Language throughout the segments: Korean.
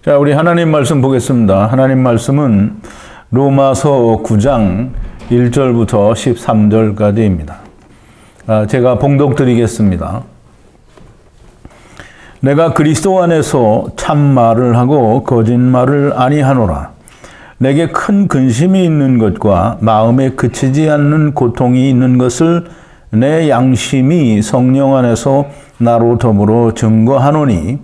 자, 우리 하나님 말씀 보겠습니다. 하나님 말씀은 로마서 9장 1절부터 13절까지입니다. 제가 봉독 드리겠습니다. 내가 그리스도 안에서 참말을 하고 거짓말을 아니하노라. 내게 큰 근심이 있는 것과 마음에 그치지 않는 고통이 있는 것을 내 양심이 성령 안에서 나로 더불어 증거하노니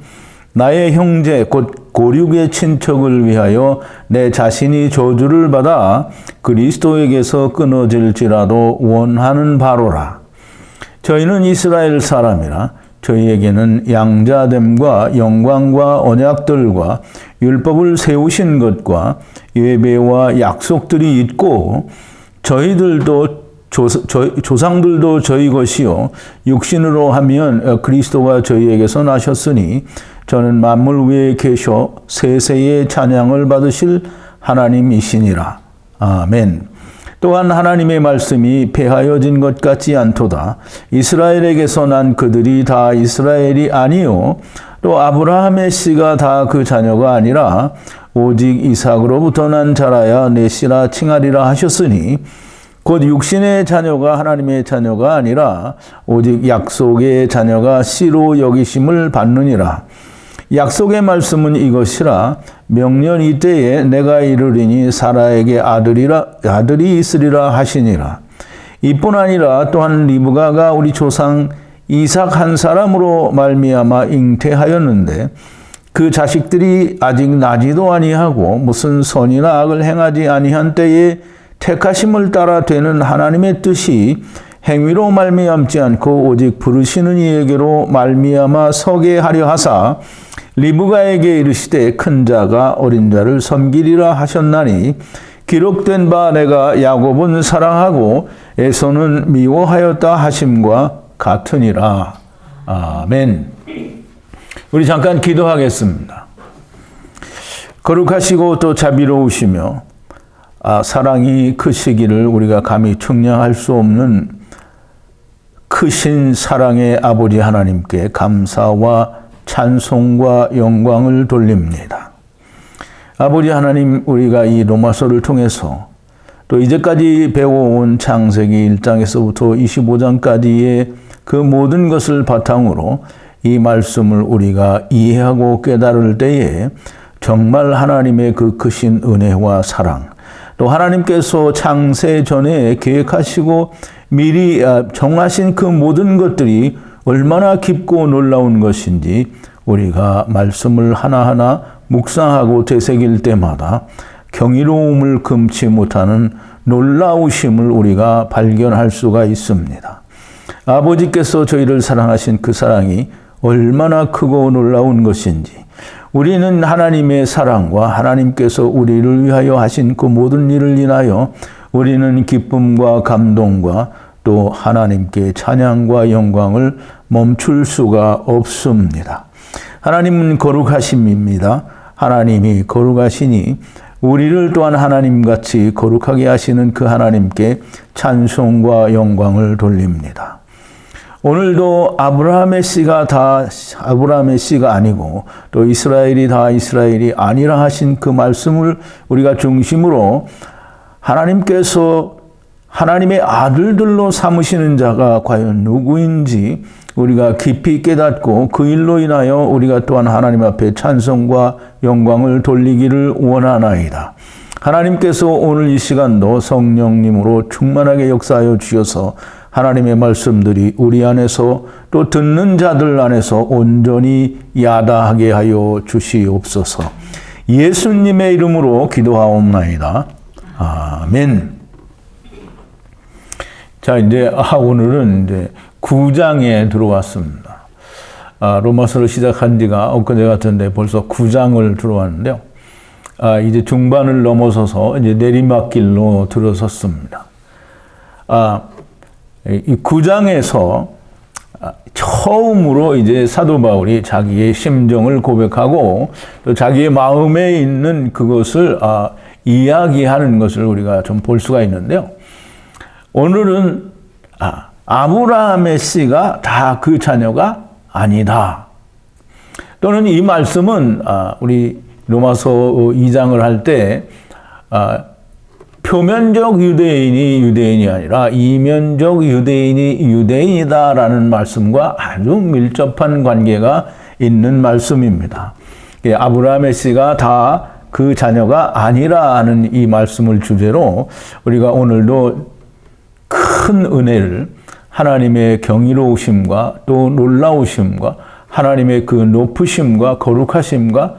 나의 형제 곧 고륙의 친척을 위하여 내 자신이 저주를 받아 그리스도에게서 끊어질지라도 원하는 바로라. 저희는 이스라엘 사람이라 저희에게는 양자됨과 영광과 언약들과 율법을 세우신 것과 예배와 약속들이 있고 저희들도 조상들도 저희 것이요 육신으로 하면 그리스도가 저희에게서 나셨으니 저는 만물 위에 계셔 세세의 찬양을 받으실 하나님이시니라. 아멘. 또한 하나님의 말씀이 폐하여진 것 같지 않도다. 이스라엘에게서 난 그들이 다 이스라엘이 아니요 또 아브라함의 씨가 다 그 자녀가 아니라 오직 이삭으로부터 난 자라야 내 씨라 칭하리라 하셨으니 곧 육신의 자녀가 하나님의 자녀가 아니라 오직 약속의 자녀가 씨로 여기심을 받느니라. 약속의 말씀은 이것이라. 명년 이때에 내가 이르리니 사라에게 아들이 있으리라 하시니라. 이뿐 아니라 또한 리브가가 우리 조상 이삭 한 사람으로 말미암아 잉태하였는데 그 자식들이 아직 나지도 아니하고 무슨 선이나 악을 행하지 아니한 때에 택하심을 따라 되는 하나님의 뜻이 행위로 말미암지 않고 오직 부르시는 이에게로 말미암아 서게 하려 하사 리브가에게 이르시되 큰 자가 어린 자를 섬기리라 하셨나니 기록된 바 내가 야곱은 사랑하고 에서는 미워하였다 하심과 같으니라. 아멘. 우리 잠깐 기도하겠습니다. 거룩하시고 또 자비로우시며 사랑이 크시기를 우리가 감히 측량할 수 없는 크신 사랑의 아버지 하나님께 감사와 찬송과 영광을 돌립니다. 아버지 하나님, 우리가 이 로마서를 통해서 또 이제까지 배워온 창세기 1장에서부터 25장까지의 그 모든 것을 바탕으로 이 말씀을 우리가 이해하고 깨달을 때에 정말 하나님의 그 크신 은혜와 사랑, 또 하나님께서 창세 전에 계획하시고 미리 정하신 그 모든 것들이 얼마나 깊고 놀라운 것인지 우리가 말씀을 하나하나 묵상하고 되새길 때마다 경이로움을 금치 못하는 놀라우심을 우리가 발견할 수가 있습니다. 아버지께서 저희를 사랑하신 그 사랑이 얼마나 크고 놀라운 것인지 우리는 하나님의 사랑과 하나님께서 우리를 위하여 하신 그 모든 일을 인하여 우리는 기쁨과 감동과 또 하나님께 찬양과 영광을 멈출 수가 없습니다. 하나님은 거룩하심입니다. 하나님이 거룩하시니 우리를 또한 하나님같이 거룩하게 하시는 그 하나님께 찬송과 영광을 돌립니다. 오늘도 아브라함의 씨가 다 아브라함의 씨가 아니고 또 이스라엘이 다 이스라엘이 아니라 하신 그 말씀을 우리가 중심으로 하나님께서 하나님의 아들들로 삼으시는 자가 과연 누구인지 우리가 깊이 깨닫고 그 일로 인하여 우리가 또한 하나님 앞에 찬송과 영광을 돌리기를 원하나이다. 하나님께서 오늘 이 시간도 성령님으로 충만하게 역사하여 주셔서 하나님의 말씀들이 우리 안에서 또 듣는 자들 안에서 온전히 야다하게 하여 주시옵소서. 예수님의 이름으로 기도하옵나이다. 아멘. 자, 이제 오늘은 이제 9장에 들어왔습니다. 로마서를 시작한 지가 엊그제 같은데 벌써 9장을 들어왔는데요. 이제 중반을 넘어서서 이제 내리막길로 들어섰습니다. 이 9장에서 처음으로 이제 사도 바울이 자기의 심정을 고백하고 또 자기의 마음에 있는 그것을 이야기하는 것을 우리가 좀 볼 수가 있는데요. 오늘은 아브라함의 씨가 다 그 자녀가 아니다. 또는 이 말씀은 우리 로마서 2장을 할 때 표면적 유대인이 유대인이 아니라 이면적 유대인이 유대인이다라는 말씀과 아주 밀접한 관계가 있는 말씀입니다. 아브라함의 씨가 다 그 자녀가 아니라는 이 말씀을 주제로 우리가 오늘도 큰 은혜를 하나님의 경이로우심과 또 놀라우심과 하나님의 그 높으심과 거룩하심과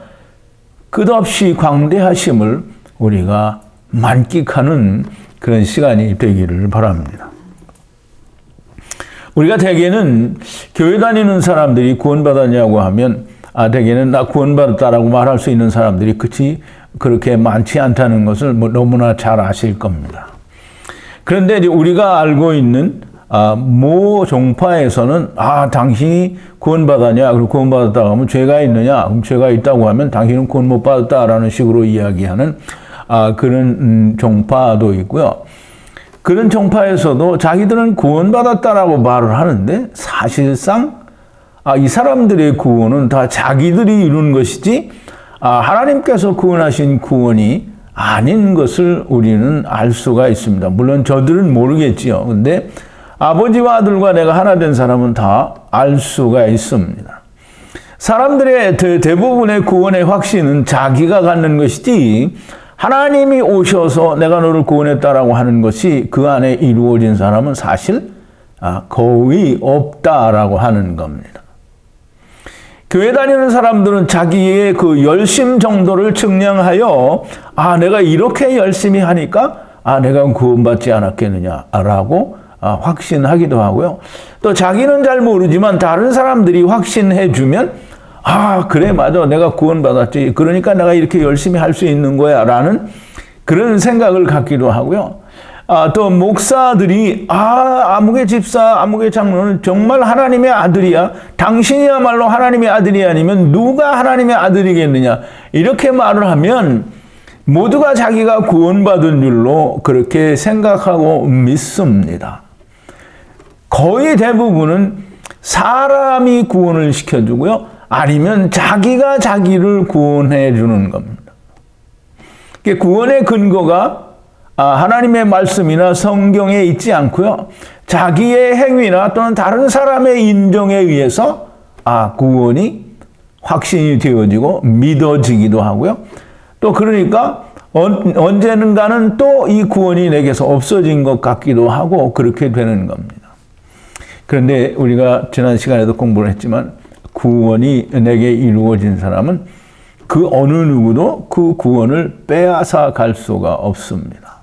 끝없이 광대하심을 우리가 만끽하는 그런 시간이 되기를 바랍니다. 우리가 대개는 교회 다니는 사람들이 구원받았냐고 하면 대개는 나 구원받았다라고 말할 수 있는 사람들이 그렇게 많지 않다는 것을 너무나 잘 아실 겁니다. 그런데 우리가 알고 있는 모 종파에서는 당신이 구원받았냐? 그리고 구원받았다고 하면 죄가 있느냐? 그럼 죄가 있다고 하면 당신은 구원 못 받았다라는 식으로 이야기하는 그런 종파도 있고요. 그런 종파에서도 자기들은 구원받았다라고 말을 하는데 사실상 이 사람들의 구원은 다 자기들이 이룬 것이지 하나님께서 구원하신 구원이 아닌 것을 우리는 알 수가 있습니다. 물론 저들은 모르겠지요. 근데 아버지와 아들과 내가 하나 된 사람은 다 알 수가 있습니다. 사람들의 대부분의 구원의 확신은 자기가 갖는 것이지 하나님이 오셔서 내가 너를 구원했다라고 하는 것이 그 안에 이루어진 사람은 사실 거의 없다라고 하는 겁니다. 교회 다니는 사람들은 자기의 그 열심 정도를 측량하여 내가 이렇게 열심히 하니까 내가 구원받지 않았겠느냐라고 확신하기도 하고요. 또 자기는 잘 모르지만 다른 사람들이 확신해 주면 그래 맞아 내가 구원받았지 그러니까 내가 이렇게 열심히 할 수 있는 거야 라는 그런 생각을 갖기도 하고요. 또 목사들이 아무개 집사 아무개 장로는 정말 하나님의 아들이야 당신이야말로 하나님의 아들이 아니면 누가 하나님의 아들이겠느냐 이렇게 말을 하면 모두가 자기가 구원받은 줄로 그렇게 생각하고 믿습니다. 거의 대부분은 사람이 구원을 시켜주고요 아니면 자기가 자기를 구원해 주는 겁니다. 구원의 근거가 하나님의 말씀이나 성경에 있지 않고요. 자기의 행위나 또는 다른 사람의 인정에 의해서 구원이 확신이 되어지고 믿어지기도 하고요. 또 그러니까 언제는가는 또 이 구원이 내게서 없어진 것 같기도 하고 그렇게 되는 겁니다. 그런데 우리가 지난 시간에도 공부를 했지만 구원이 내게 이루어진 사람은 그 어느 누구도 그 구원을 빼앗아 갈 수가 없습니다.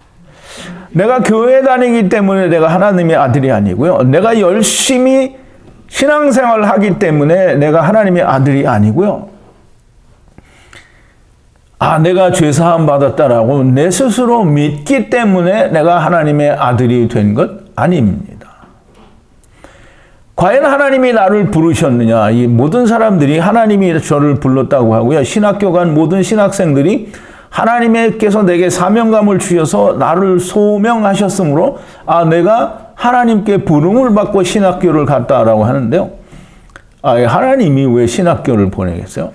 내가 교회 다니기 때문에 내가 하나님의 아들이 아니고요. 내가 열심히 신앙생활을 하기 때문에 내가 하나님의 아들이 아니고요. 내가 죄사함 받았다라고 내 스스로 믿기 때문에 내가 하나님의 아들이 된 것 아닙니다. 과연 하나님이 나를 부르셨느냐? 이 모든 사람들이 하나님이 저를 불렀다고 하고요. 신학교 간 모든 신학생들이 하나님께서 내게 사명감을 주셔서 나를 소명하셨으므로 내가 하나님께 부름을 받고 신학교를 갔다라고 하는데요. 하나님이 왜 신학교를 보내겠어요?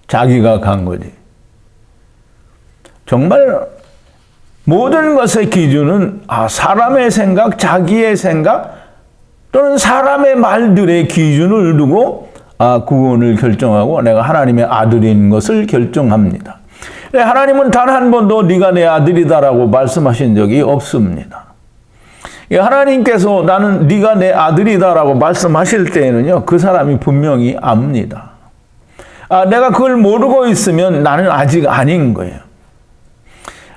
자기가 간 거지. 정말 모든 것의 기준은 사람의 생각, 자기의 생각 또는 사람의 말들의 기준을 두고 구원을 결정하고 내가 하나님의 아들인 것을 결정합니다. 하나님은 단 한 번도 네가 내 아들이다라고 말씀하신 적이 없습니다. 하나님께서 나는 네가 내 아들이다라고 말씀하실 때에는요, 그 사람이 분명히 압니다. 내가 그걸 모르고 있으면 나는 아직 아닌 거예요.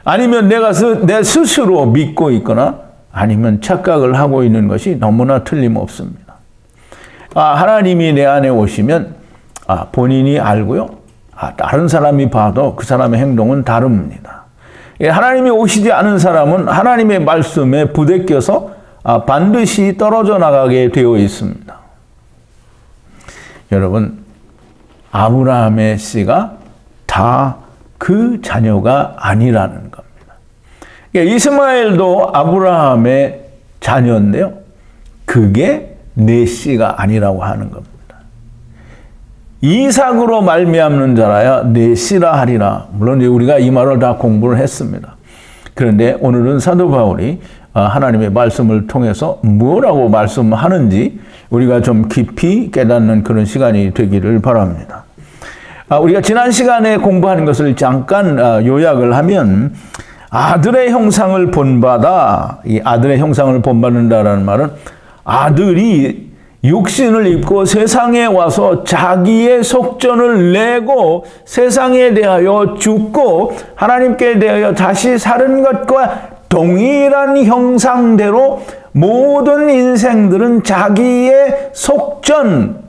아니면 내가 내 스스로 믿고 있거나 아니면 착각을 하고 있는 것이 너무나 틀림없습니다. 하나님이 내 안에 오시면 본인이 알고요. 다른 사람이 봐도 그 사람의 행동은 다릅니다. 하나님이 오시지 않은 사람은 하나님의 말씀에 부대껴서 반드시 떨어져 나가게 되어 있습니다. 여러분, 아브라함의 씨가 다 그 자녀가 아니라는 겁니다. 이스마엘도 아브라함의 자녀인데요. 그게 내 씨가 아니라고 하는 겁니다. 이삭으로 말미암는 자라야 내 씨라 하리라. 물론 우리가 이 말을 다 공부를 했습니다. 그런데 오늘은 사도 바울이 하나님의 말씀을 통해서 뭐라고 말씀하는지 우리가 좀 깊이 깨닫는 그런 시간이 되기를 바랍니다. 우리가 지난 시간에 공부하는 것을 잠깐 요약을 하면 아들의 형상을 본받아, 이 아들의 형상을 본받는다라는 말은 아들이 육신을 입고 세상에 와서 자기의 속전을 내고 세상에 대하여 죽고 하나님께 대하여 다시 사는 것과 동일한 형상대로 모든 인생들은 자기의 속전,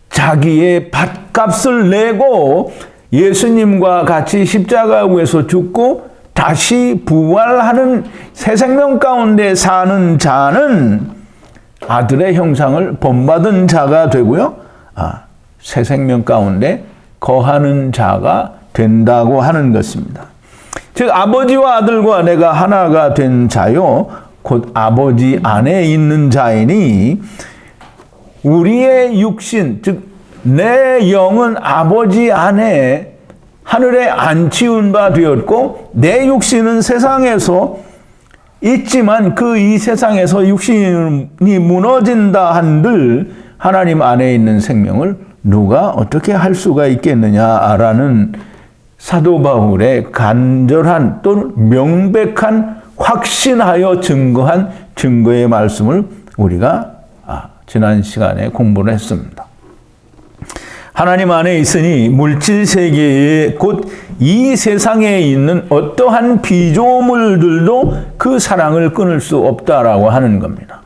자기의 밭값을 내고 예수님과 같이 십자가에서 죽고 다시 부활하는 새 생명 가운데 사는 자는 아들의 형상을 본받은 자가 되고요. 새 생명 가운데 거하는 자가 된다고 하는 것입니다. 즉 아버지와 아들과 내가 하나가 된 자요 곧 아버지 안에 있는 자이니 우리의 육신 즉 내 영은 아버지 안에 하늘에 안치운 바 되었고 내 육신은 세상에서 있지만 그 이 세상에서 육신이 무너진다 한들 하나님 안에 있는 생명을 누가 어떻게 할 수가 있겠느냐라는 사도 바울의 간절한 또는 명백한 확신하여 증거한 증거의 말씀을 우리가 지난 시간에 공부를 했습니다. 하나님 안에 있으니 물질 세계에 곧 이 세상에 있는 어떠한 피조물들도 그 사랑을 끊을 수 없다라고 하는 겁니다.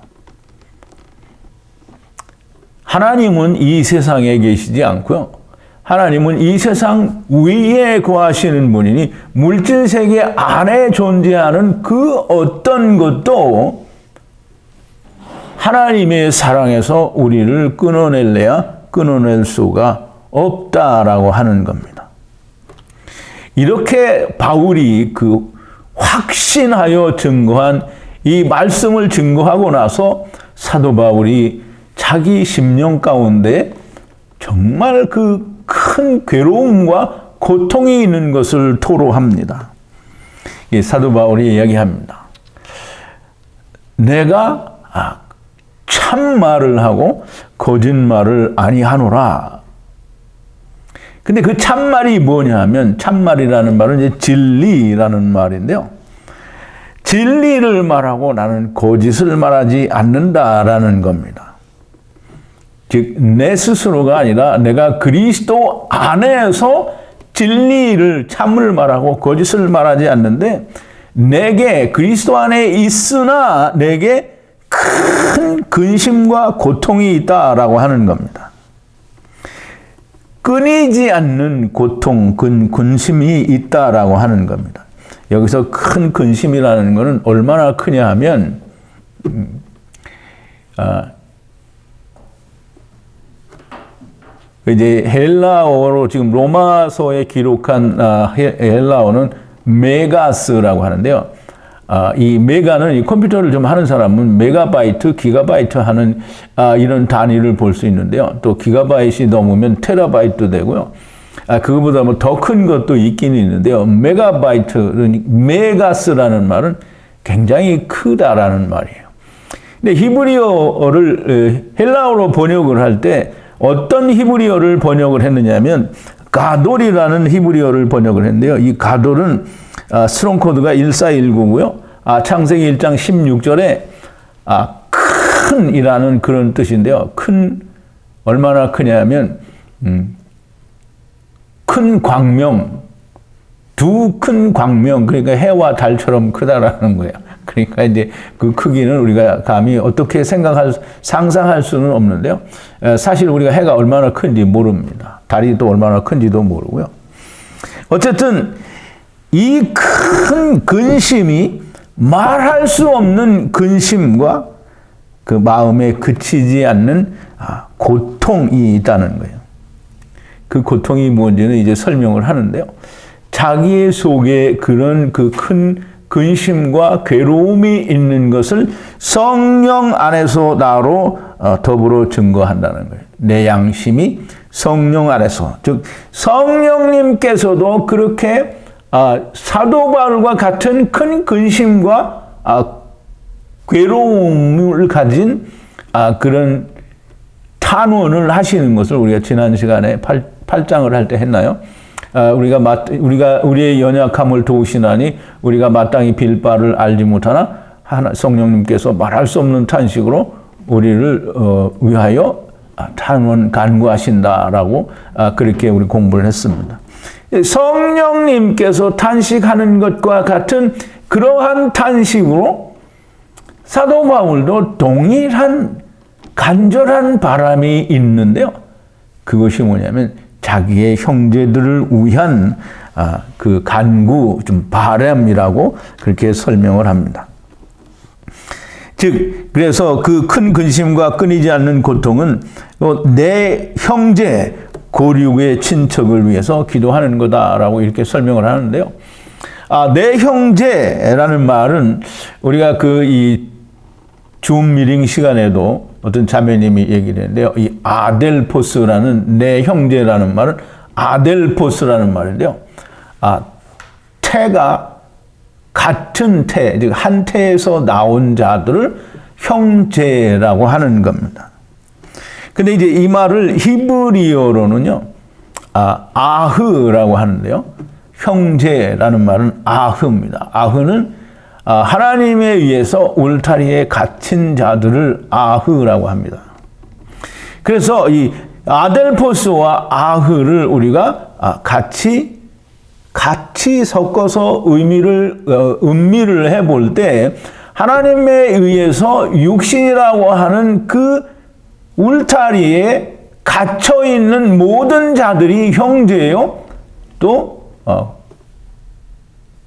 하나님은 이 세상에 계시지 않고요. 하나님은 이 세상 위에 거하시는 분이니 물질 세계 안에 존재하는 그 어떤 것도 하나님의 사랑에서 우리를 끊어낼 수가 없다라고 하는 겁니다. 이렇게 바울이 그 확신하여 증거한 이 말씀을 증거하고 나서 사도 바울이 자기 심령 가운데 정말 그 큰 괴로움과 고통이 있는 것을 토로합니다. 사도 바울이 이야기합니다. 내가 참말을 하고 거짓말을 아니하노라. 근데 그 참말이 뭐냐면 참말이라는 말은 이제 진리라는 말인데요. 진리를 말하고 나는 거짓을 말하지 않는다라는 겁니다. 즉 내 스스로가 아니라 내가 그리스도 안에서 진리를 참을 말하고 거짓을 말하지 않는데 내게 그리스도 안에 있으나 내게 큰 근심과 고통이 있다라고 하는 겁니다. 끊이지 않는 고통, 근심이 있다라고 하는 겁니다. 여기서 큰 근심이라는 것은 얼마나 크냐 하면 이제 헬라어로 지금 로마서에 기록한 헬라어는 메가스라고 하는데요. 이 메가는 이 컴퓨터를 좀 하는 사람은 메가바이트, 기가바이트 하는 이런 단위를 볼 수 있는데요. 또 기가바이트이 넘으면 테라바이트 되고요. 그거보다 뭐 더 큰 것도 있긴 있는데요. 메가바이트, 메가스라는 말은 굉장히 크다라는 말이에요. 근데 히브리어를 헬라어로 번역을 할 때 어떤 히브리어를 번역을 했느냐면 가돌이라는 히브리어를 번역을 했는데요. 이 가돌은 스트롱 코드가 1419고요. 창세기 1장 16절에 큰이라는 그런 뜻인데요. 큰 얼마나 크냐면 큰 광명, 두 큰 광명, 그러니까 해와 달처럼 크다라는 거예요. 그러니까 이제 그 크기는 우리가 감히 어떻게 상상할 수는 없는데요. 사실 우리가 해가 얼마나 큰지 모릅니다. 달이 또 얼마나 큰지도 모르고요. 어쨌든 이 큰 근심이 말할 수 없는 근심과 그 마음에 그치지 않는 고통이 있다는 거예요. 그 고통이 뭔지는 이제 설명을 하는데요. 자기의 속에 그런 그 큰 근심과 괴로움이 있는 것을 성령 안에서 나로 더불어 증거한다는 거예요. 내 양심이 성령 안에서, 즉 성령님께서도 그렇게 사도 바울과 같은 큰 근심과 괴로움을 가진 그런 탄원을 하시는 것을 우리가 지난 시간에 8장을 할 때 했나요? 우리의 연약함을 도우시나니 우리가 마땅히 빌 바를 알지 못하나 성령님께서 말할 수 없는 탄식으로 우리를 위하여 탄원 간구하신다라고 그렇게 우리 공부를 했습니다. 성령님께서 탄식하는 것과 같은 그러한 탄식으로 사도 바울도 동일한 간절한 바람이 있는데요. 그것이 뭐냐면 자기의 형제들을 위한 그 간구, 좀 바람이라고 그렇게 설명을 합니다. 즉, 그래서 그 큰 근심과 끊이지 않는 고통은 내 형제, 고륙의 친척을 위해서 기도하는 거다라고 이렇게 설명을 하는데요. 내 형제라는 말은 우리가 이 줌 미팅 시간에도 어떤 자매님이 얘기를 했는데요. 이 아델포스라는 내 형제라는 말은 아델포스라는 말인데요. 태가 같은 태, 즉 한 태에서 나온 자들을 형제라고 하는 겁니다. 근데 이제 이 말을 히브리어로는요, 아흐라고 하는데요. 형제라는 말은 아흐입니다. 아흐는 하나님에 의해서 울타리에 갇힌 자들을 아흐라고 합니다. 그래서 이 아델포스와 아흐를 우리가 같이 섞어서 음미를 해볼 때 하나님에 의해서 육신이라고 하는 그 울타리에 갇혀 있는 모든 자들이 형제요, 또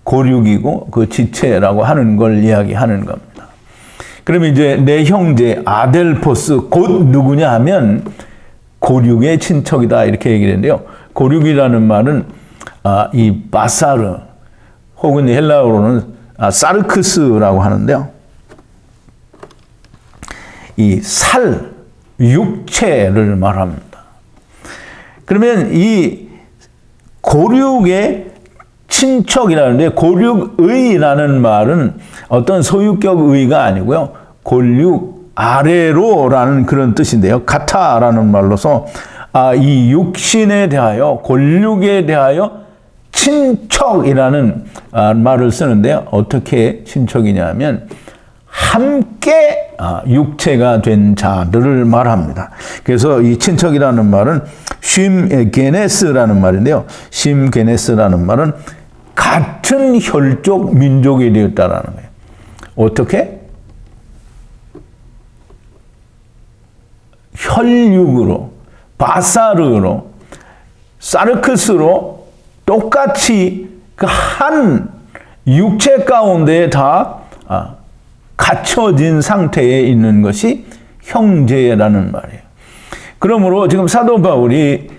고륙이고 그 지체라고 하는 걸 이야기하는 겁니다. 그러면 이제 내 형제 아델포스 곧 누구냐 하면 고륙의 친척이다 이렇게 얘기를 했는데요. 고륙이라는 말은 이 바사르 혹은 헬라어로는 사르크스라고 하는데요. 이 살, 육체를 말합니다. 그러면 이 고륙의 친척이라는데 고륙의라는 말은 어떤 소유격 의가 아니고요. 고륙 아래로라는 그런 뜻인데요. 가타라는 말로서 이 육신에 대하여 고륙에 대하여 친척이라는 말을 쓰는데요. 어떻게 친척이냐면 함께 육체가 된 자들을 말합니다. 그래서 이 친척이라는 말은 쉼게네스라는 말인데요. 쉼게네스라는 말은 같은 혈족 민족이 되었다라는 거예요. 어떻게? 혈육으로, 바사르로, 사르크스로 똑같이 그 한 육체 가운데 다 갇혀진 상태에 있는 것이 형제라는 말이에요. 그러므로 지금 사도 바울이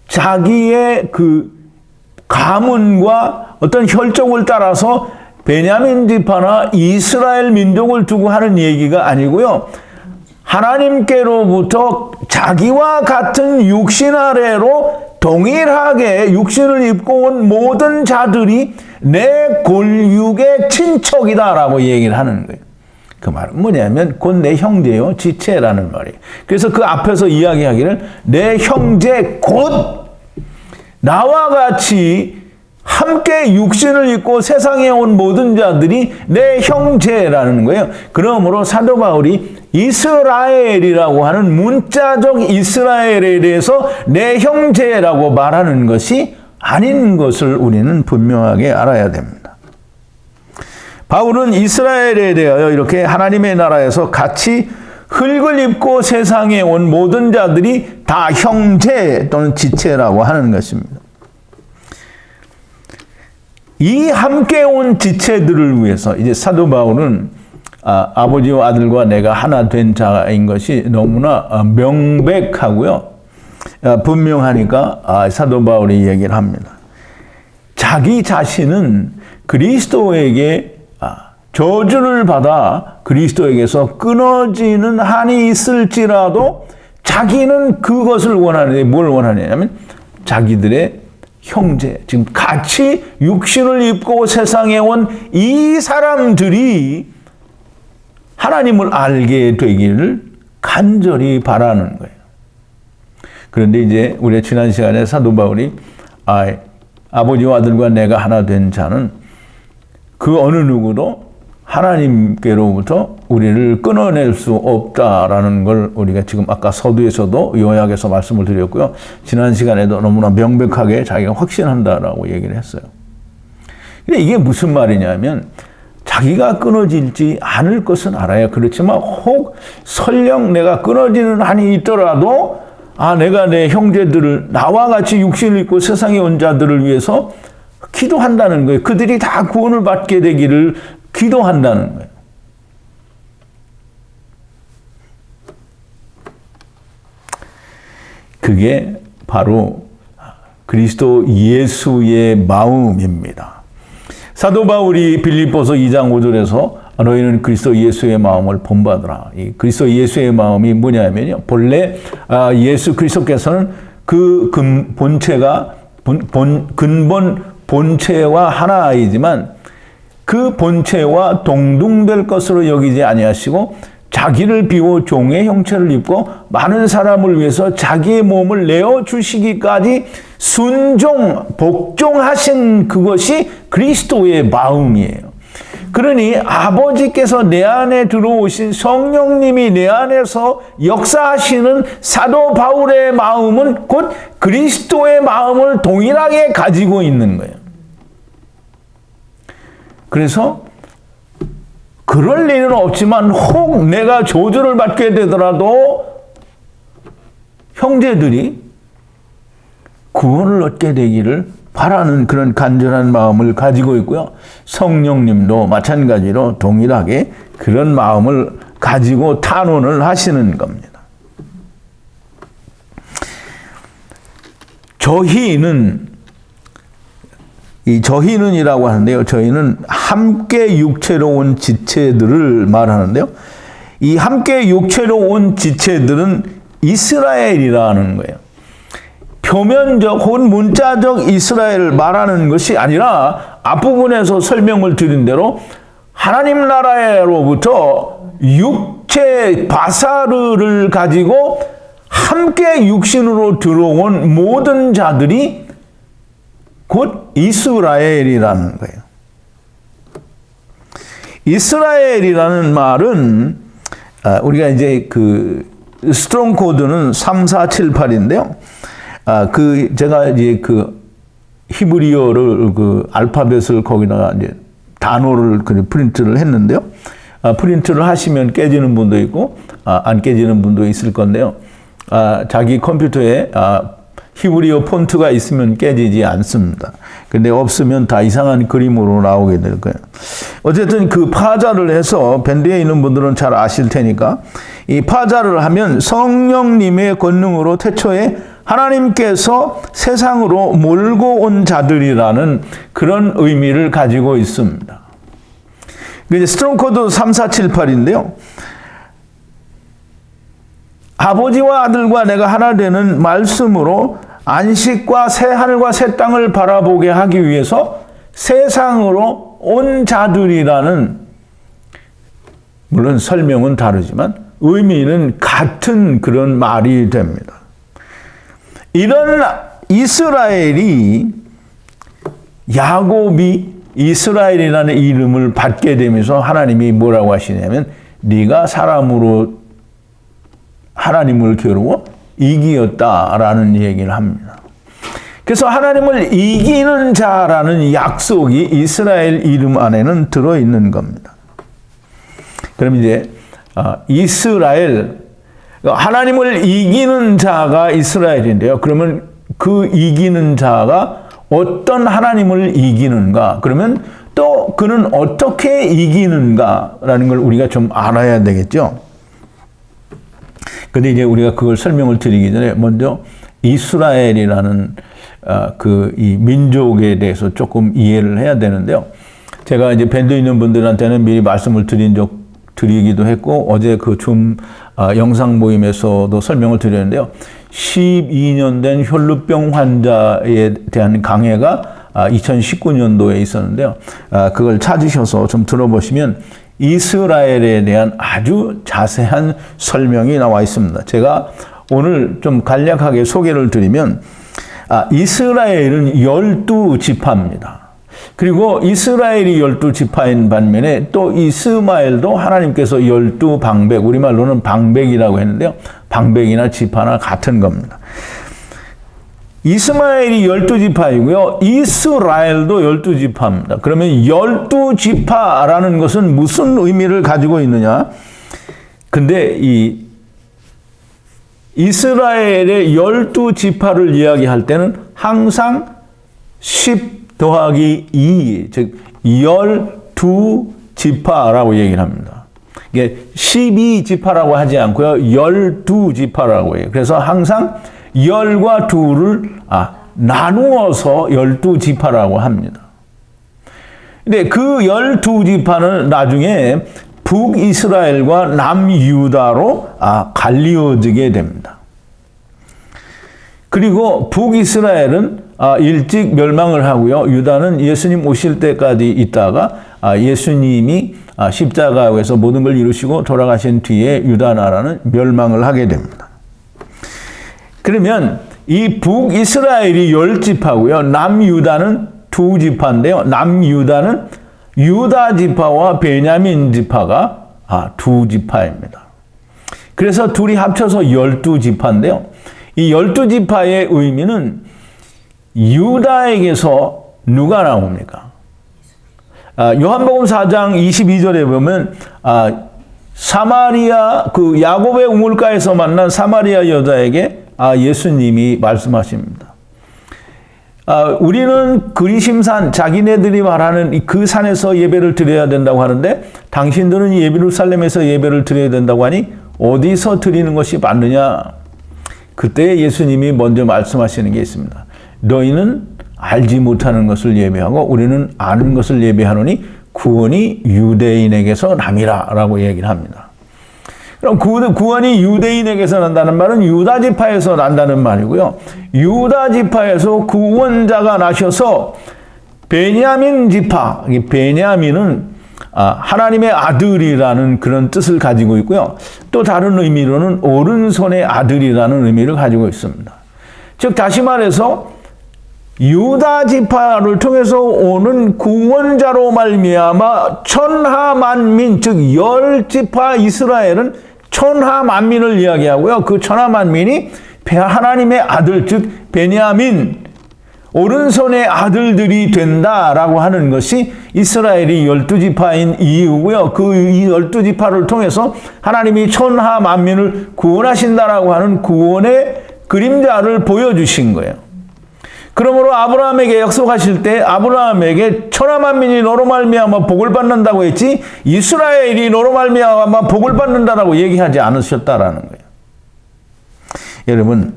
자기의 그 가문과 어떤 혈족을 따라서 베냐민 지파나 이스라엘 민족을 두고 하는 얘기가 아니고요. 하나님께로부터 자기와 같은 육신 아래로 동일하게 육신을 입고 온 모든 자들이 내 골육의 친척이다라고 얘기를 하는 거예요. 그 말은 뭐냐면 곧 내 형제요, 지체라는 말이에요. 그래서 그 앞에서 이야기하기를 내 형제 곧 나와 같이 함께 육신을 입고 세상에 온 모든 자들이 내 형제라는 거예요. 그러므로 사도 바울이 이스라엘이라고 하는 문자적 이스라엘에 대해서 내 형제라고 말하는 것이 아닌 것을 우리는 분명하게 알아야 됩니다. 바울은 이스라엘에 대하여 이렇게 하나님의 나라에서 같이 흙을 입고 세상에 온 모든 자들이 다 형제 또는 지체라고 하는 것입니다. 이 함께 온 지체들을 위해서 이제 사도 바울은 아버지와 아들과 내가 하나 된 자인 것이 너무나 명백하고요. 분명하니까 사도 바울이 얘기를 합니다. 자기 자신은 그리스도에게 저주를 받아 그리스도에게서 끊어지는 한이 있을지라도 자기는 그것을 원하는데 뭘 원하냐면 자기들의 형제, 지금 같이 육신을 입고 세상에 온 이 사람들이 하나님을 알게 되기를 간절히 바라는 거예요. 그런데 이제 우리 지난 시간에 사도 바울이 아버지와 아들과 내가 하나 된 자는 그 어느 누구도 하나님께로부터 우리를 끊어낼 수 없다라는 걸 우리가 지금 아까 서두에서도 요약해서 말씀을 드렸고요. 지난 시간에도 너무나 명백하게 자기가 확신한다라고 얘기를 했어요. 근데 이게 무슨 말이냐면 자기가 끊어질지 않을 것은 알아요. 그렇지만 혹 설령 내가 끊어지는 한이 있더라도 내가 내 형제들을 나와 같이 육신을 입고 세상에 온 자들을 위해서 기도한다는 거예요. 그들이 다 구원을 받게 되기를 기도한다는 거예요. 그게 바로 그리스도 예수의 마음입니다. 사도 바울이 빌립보서 2장 5절에서 너희는 그리스도 예수의 마음을 본받으라. 이 그리스도 예수의 마음이 뭐냐면요. 본래 예수 그리스도께서는 그 본체가 근본 본체와 하나이지만 그 본체와 동등될 것으로 여기지 아니하시고 자기를 비워 종의 형체를 입고 많은 사람을 위해서 자기의 몸을 내어주시기까지 복종하신 그것이 그리스도의 마음이에요. 그러니 아버지께서 내 안에 들어오신 성령님이 내 안에서 역사하시는 사도 바울의 마음은 곧 그리스도의 마음을 동일하게 가지고 있는 거예요. 그래서 그럴 일은 없지만 혹 내가 저주를 받게 되더라도 형제들이 구원을 얻게 되기를 바라는 그런 간절한 마음을 가지고 있고요. 성령님도 마찬가지로 동일하게 그런 마음을 가지고 탄원을 하시는 겁니다. 저희는이라고 하는데요. 저희는 함께 육체로 온 지체들을 말하는데요. 이 함께 육체로 온 지체들은 이스라엘이라는 거예요. 표면적 혹은 문자적 이스라엘을 말하는 것이 아니라 앞부분에서 설명을 드린 대로 하나님 나라로부터 육체 바사르를 가지고 함께 육신으로 들어온 모든 자들이 곧 이스라엘이라는 거예요. 이스라엘이라는 말은 우리가 이제 그 스트롱 코드는 3478인데요. 제가 이제 그 히브리어를 그 알파벳을 거기다가 이제 단어를 그 프린트를 했는데요. 프린트를 하시면 깨지는 분도 있고 안 깨지는 분도 있을 건데요. 자기 컴퓨터에 히브리어 폰트가 있으면 깨지지 않습니다. 근데 없으면 다 이상한 그림으로 나오게 될 거예요. 어쨌든 그 파자를 해서 밴드에 있는 분들은 잘 아실 테니까 이 파자를 하면 성령님의 권능으로 태초에 하나님께서 세상으로 몰고 온 자들이라는 그런 의미를 가지고 있습니다. 이제 스트롱 코드 3478인데요. 아버지와 아들과 내가 하나 되는 말씀으로 안식과 새 하늘과 새 땅을 바라보게 하기 위해서 세상으로 온 자들이라는, 물론 설명은 다르지만 의미는 같은 그런 말이 됩니다. 이런 이스라엘이 야곱이 이스라엘이라는 이름을 받게 되면서 하나님이 뭐라고 하시냐면 네가 사람으로 하나님을 겨루어 이기었다라는 얘기를 합니다. 그래서 하나님을 이기는 자라는 약속이 이스라엘 이름 안에는 들어있는 겁니다. 그럼 이제 이스라엘, 하나님을 이기는 자가 이스라엘인데요. 그러면 그 이기는 자가 어떤 하나님을 이기는가? 그러면 또 그는 어떻게 이기는가라는 걸 우리가 좀 알아야 되겠죠. 근데 이제 우리가 그걸 설명을 드리기 전에 먼저 이스라엘이라는 이 민족에 대해서 조금 이해를 해야 되는데요. 제가 이제 밴드 있는 분들한테는 미리 말씀을 드린 드리기도 했고 어제 그 영상 모임에서도 설명을 드렸는데요. 12년 된 혈루병 환자에 대한 강해가 2019년도에 있었는데요. 그걸 찾으셔서 좀 들어보시면 이스라엘에 대한 아주 자세한 설명이 나와 있습니다. 제가 오늘 좀 간략하게 소개를 드리면 이스라엘은 12지파입니다. 그리고 이스라엘이 12지파인 반면에 또 이스마엘도 하나님께서 12방백, 우리말로는 방백이라고 했는데요. 방백이나 지파나 같은 겁니다. 이스마엘이 12지파이고요. 이스라엘도 12지파입니다. 그러면 12지파라는 것은 무슨 의미를 가지고 있느냐? 근데 이 이스라엘의 12지파를 이야기할 때는 항상 10 더하기 2, 즉 12지파라고 얘기를 합니다. 이게 12지파라고 하지 않고요. 12지파라고 해요. 그래서 항상 10과 2를 나누어서 12지파라고 합니다. 근데 그 12지파는 나중에 북이스라엘과 남유다로 갈리어지게 됩니다. 그리고 북이스라엘은 일찍 멸망을 하고요. 유다는 예수님 오실 때까지 있다가 예수님이 십자가에서 모든 걸 이루시고 돌아가신 뒤에 유다 나라는 멸망을 하게 됩니다. 그러면 이 북이스라엘이 10지파고요. 남유다는 2지파인데요. 남유다는 유다 지파와 베냐민 지파가 2지파입니다. 그래서 둘이 합쳐서 12지파인데요. 이 12지파의 의미는 유다에게서 누가 나옵니까? 요한복음 4장 22절에 보면 사마리아 그 야곱의 우물가에서 만난 사마리아 여자에게 예수님이 말씀하십니다. 우리는 그리심산, 자기네들이 말하는 그 산에서 예배를 드려야 된다고 하는데 당신들은 예루살렘에서 예배를 드려야 된다고 하니 어디서 드리는 것이 맞느냐? 그때 예수님이 먼저 말씀하시는 게 있습니다. 너희는 알지 못하는 것을 예배하고 우리는 아는 것을 예배하노니 구원이 유대인에게서 남이라 라고 얘기를 합니다. 그럼 구원이 유대인에게서 난다는 말은 유다 지파에서 난다는 말이고요. 유다 지파에서 구원자가 나셔서 베냐민 지파, 베냐민은 하나님의 아들이라는 그런 뜻을 가지고 있고요. 또 다른 의미로는 오른손의 아들이라는 의미를 가지고 있습니다. 즉 다시 말해서 유다 지파를 통해서 오는 구원자로 말미암아 천하만민, 즉 10지파 이스라엘은 천하만민을 이야기하고요. 그 천하만민이 하나님의 아들, 즉 베냐민, 오른손의 아들들이 된다라고 하는 것이 이스라엘이 12지파인 이유고요. 그 12지파를 통해서 하나님이 천하만민을 구원하신다라고 하는 구원의 그림자를 보여주신 거예요. 그러므로 아브라함에게 약속하실 때 아브라함에게 천하만민이 너로 말미암아 복을 받는다고 했지 이스라엘이 너로 말미암아 복을 받는다라고 얘기하지 않으셨다라는 거예요. 여러분,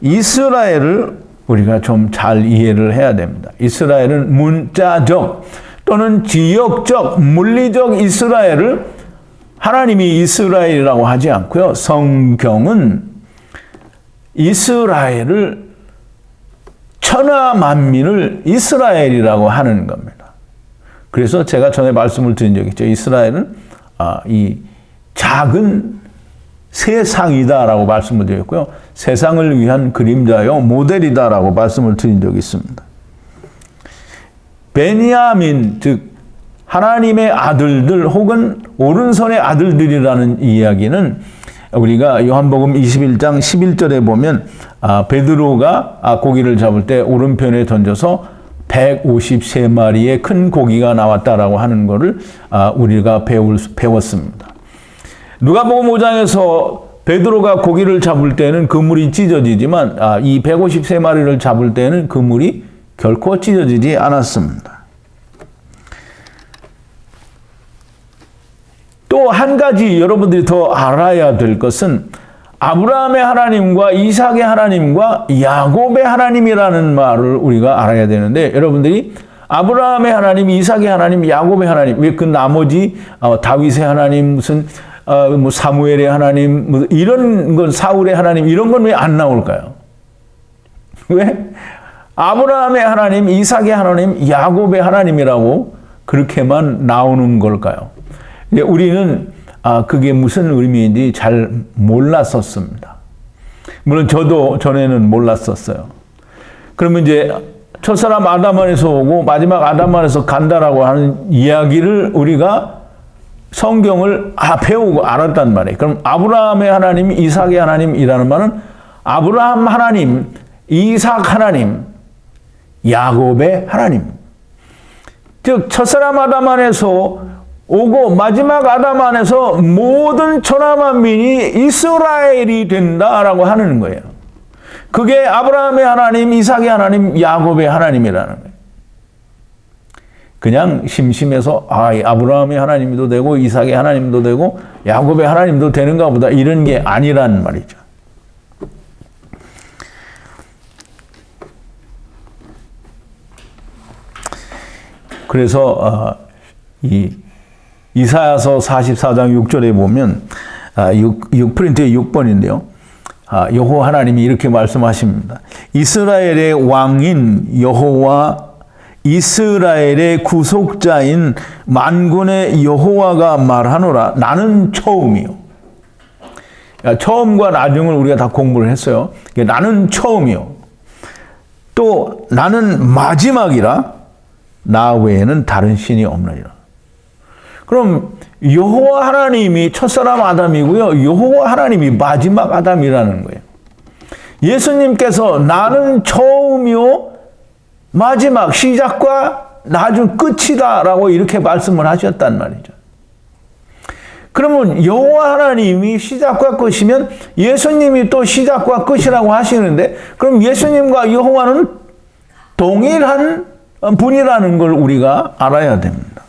이스라엘을 우리가 좀 잘 이해를 해야 됩니다. 이스라엘은 문자적 또는 지역적, 물리적 이스라엘을 하나님이 이스라엘이라고 하지 않고요. 성경은 이스라엘을 천하만민을 이스라엘이라고 하는 겁니다. 그래서 제가 전에 말씀을 드린 적이 있죠. 이스라엘은 이 작은 세상이다라고 말씀을 드렸고요. 세상을 위한 그림자요 모델이다라고 말씀을 드린 적이 있습니다. 베냐민, 즉 하나님의 아들들 혹은 오른손의 아들들이라는 이야기는 우리가 요한복음 21장 11절에 보면 베드로가 고기를 잡을 때 오른편에 던져서 153마리의 큰 고기가 나왔다라고 하는 것을 우리가 배웠습니다. 누가복음 5장에서 베드로가 고기를 잡을 때는 그물이 찢어지지만 이 153마리를 잡을 때는 그물이 결코 찢어지지 않았습니다. 또 한 가지 여러분들이 더 알아야 될 것은 아브라함의 하나님과 이삭의 하나님과 야곱의 하나님이라는 말을 우리가 알아야 되는데 여러분들이 아브라함의 하나님, 이삭의 하나님, 야곱의 하나님, 왜 그 나머지 다윗의 하나님, 무슨 뭐 사무엘의 하나님, 뭐 이런 건 사울의 하나님 이런 건 왜 안 나올까요? 왜? 아브라함의 하나님, 이삭의 하나님, 야곱의 하나님이라고 그렇게만 나오는 걸까요? 이제 우리는 그게 무슨 의미인지 잘 몰랐었습니다. 물론 저도 전에는 몰랐었어요. 그러면 이제 첫사람 아담 안에서 오고 마지막 아담 안에서 간다라고 하는 이야기를 우리가 성경을 배우고 알았단 말이에요. 그럼 아브라함의 하나님, 이삭의 하나님이라는 말은 아브라함 하나님, 이삭 하나님, 야곱의 하나님. 즉 첫사람 아담 안에서 오고 마지막 아담 안에서 모든 천하만민이 이스라엘이 된다라고 하는 거예요. 그게 아브라함의 하나님, 이삭의 하나님, 야곱의 하나님이라는 거예요. 그냥 심심해서 아브라함의 하나님도 되고 이삭의 하나님도 되고 야곱의 하나님도 되는가 보다 이런 게 아니란 말이죠. 그래서 이사야서 44장 6절에 보면 6프린트의 6번인데요. 여호와 하나님이 이렇게 말씀하십니다. 이스라엘의 왕인 여호와, 이스라엘의 구속자인 만군의 여호와가 말하노라. 나는 처음이요. 처음과 나중을 우리가 다 공부를 했어요. 나는 처음이요. 또 나는 마지막이라. 나 외에는 다른 신이 없느니라. 그럼 여호와 하나님이 첫사람 아담이고요. 여호와 하나님이 마지막 아담이라는 거예요. 예수님께서 나는 처음이요 마지막, 시작과 나중 끝이다라고 이렇게 말씀을 하셨단 말이죠. 그러면 여호와 하나님이 시작과 끝이면 예수님이 또 시작과 끝이라고 하시는데 그럼 예수님과 여호와는 동일한 분이라는 걸 우리가 알아야 됩니다.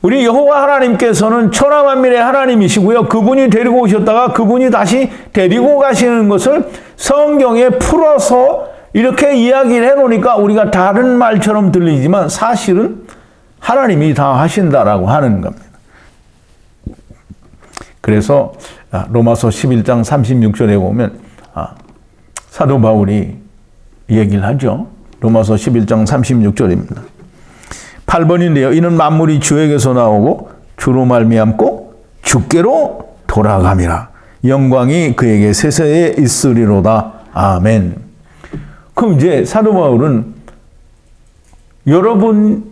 우리 여호와 하나님께서는 천하만민의 하나님이시고요. 그분이 데리고 오셨다가 그분이 다시 데리고 가시는 것을 성경에 풀어서 이렇게 이야기를 해놓으니까 우리가 다른 말처럼 들리지만 사실은 하나님이 다 하신다라고 하는 겁니다. 그래서 로마서 11장 36절에 보면 사도 바울이 얘기를 하죠. 로마서 11장 36절입니다. 8번인데요. 이는 만물이 주에게서 나오고 주로 말미암고 주께로 돌아감이라. 영광이 그에게 세세에 있으리로다. 아멘. 그럼 이제 사도 바울은 여러분,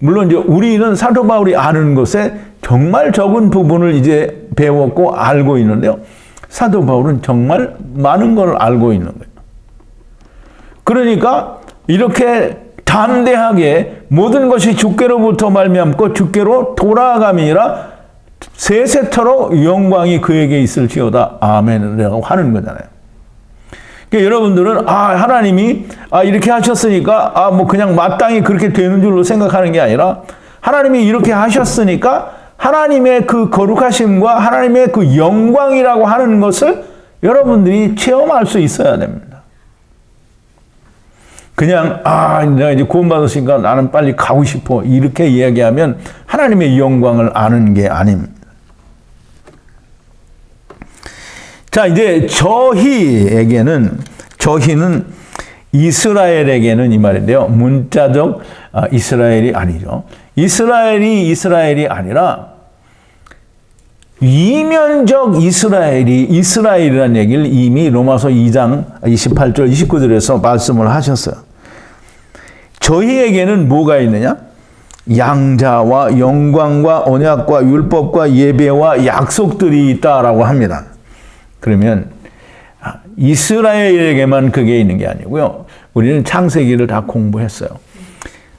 물론 이제 우리는 사도 바울이 아는 것에 정말 적은 부분을 이제 배웠고 알고 있는데요. 사도 바울은 정말 많은 걸 알고 있는 거예요. 그러니까 이렇게 담대하게 모든 것이 주께로부터 말미암고 주께로 돌아감이라 세세토록 영광이 그에게 있을지어다. 아멘이라고 하는 거잖아요. 그러니까 여러분들은 하나님이 이렇게 하셨으니까 뭐 그냥 마땅히 그렇게 되는 줄로 생각하는 게 아니라 하나님이 이렇게 하셨으니까 하나님의 그 거룩하심과 하나님의 그 영광이라고 하는 것을 여러분들이 체험할 수 있어야 됩니다. 그냥 내가 이제 구원받았으니까 나는 빨리 가고 싶어 이렇게 이야기하면 하나님의 영광을 아는 게 아닙니다. 자, 이제 저희는 이스라엘에게는 이 말인데요. 문자적 이스라엘이 아니죠. 이스라엘이 아니라 이면적 이스라엘이라는 얘기를 이미 로마서 2장 28절 29절에서 말씀을 하셨어요. 저희에게는 뭐가 있느냐? 양자와 영광과 언약과 율법과 예배와 약속들이 있다라고 합니다. 그러면 이스라엘에게만 그게 있는 게 아니고요. 우리는 창세기를 다 공부했어요.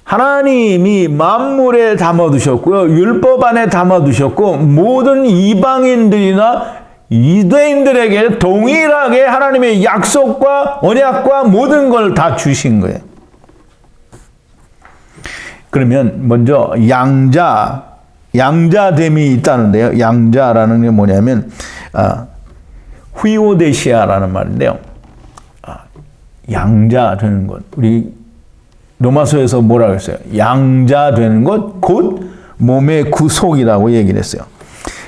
하나님이 만물에 담아두셨고요. 율법 안에 담아두셨고 모든 이방인들이나 유대인들에게 동일하게 하나님의 약속과 언약과 모든 걸 다 주신 거예요. 그러면 먼저 양자됨이 있다는데요. 양자라는 게 뭐냐면 후오데시아라는 말인데요. 양자 되는 것. 우리 로마서에서 뭐라고 했어요? 양자 되는 것, 곧 몸의 구속이라고 얘기를 했어요.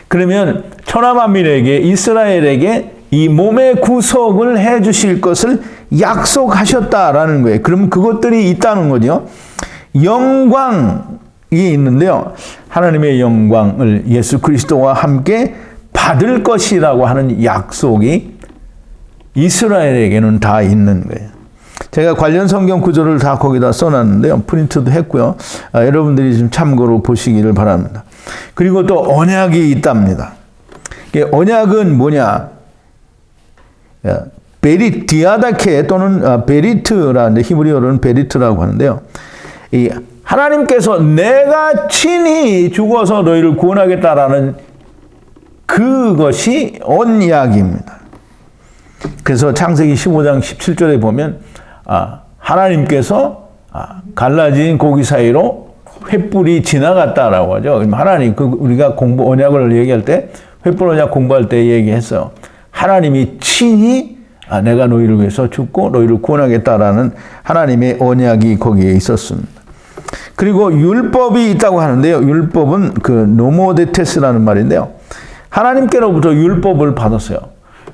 그러면 천하만민에게, 이스라엘에게 이 몸의 구속을 해 주실 것을 약속하셨다라는 거예요. 그럼 그것들이 있다는 거죠. 영광이 있는데요. 하나님의 영광을 예수 그리스도와 함께 받을 것이라고 하는 약속이 이스라엘에게는 다 있는 거예요. 제가 관련 성경 구절을 다 거기다 써놨는데요. 프린트도 했고요. 여러분들이 좀 참고로 보시기를 바랍니다. 그리고 또 언약이 있답니다. 언약은 뭐냐? 디아다케 또는 베리트라는데 히브리어로는 베리트라고 하는데요. 이 하나님께서 내가 친히 죽어서 너희를 구원하겠다라는 그것이 언약입니다. 그래서 창세기 15장 17절에 보면 하나님께서 갈라진 고기 사이로 횃불이 지나갔다라고 하죠. 하나님 우리가 언약을 얘기할 때 횃불 언약 공부할 때 얘기했어요. 하나님이 친히 내가 너희를 위해서 죽고 너희를 구원하겠다라는 하나님의 언약이 거기에 있었습니다. 그리고 율법이 있다고 하는데요. 율법은 그 노모데테스라는 말인데요. 하나님께로부터 율법을 받았어요.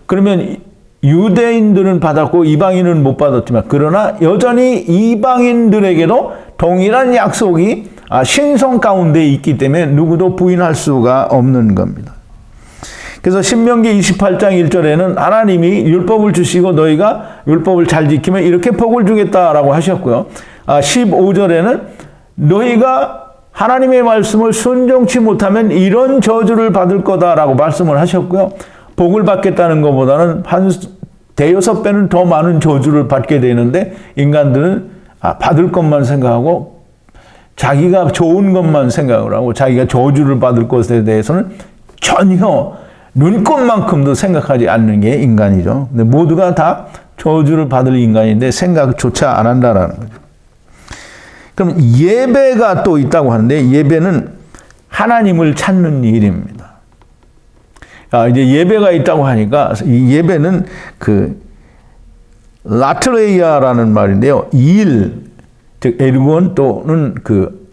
그러면 유대인들은 받았고 이방인은 못 받았지만 그러나 여전히 이방인들에게도 동일한 약속이 신성 가운데 있기 때문에 누구도 부인할 수가 없는 겁니다. 그래서 신명기 28장 1절에는 하나님이 율법을 주시고 너희가 율법을 잘 지키면 이렇게 복을 주겠다라고 하셨고요. 15절에는 너희가 하나님의 말씀을 순종치 못하면 이런 저주를 받을 거다라고 말씀을 하셨고요. 복을 받겠다는 것보다는 한 대여섯 배는 더 많은 저주를 받게 되는데 인간들은 받을 것만 생각하고 자기가 좋은 것만 생각을 하고 자기가 저주를 받을 것에 대해서는 전혀 눈꼽만큼도 생각하지 않는 게 인간이죠. 근데 모두가 다 저주를 받을 인간인데 생각조차 안 한다라는 거죠. 그럼 예배가 또 있다고 하는데 예배는 하나님을 찾는 일입니다. 이제 예배가 있다고 하니까 이 예배는 그 라트레이아라는 말인데요. 일, 즉 에르곤 또는 그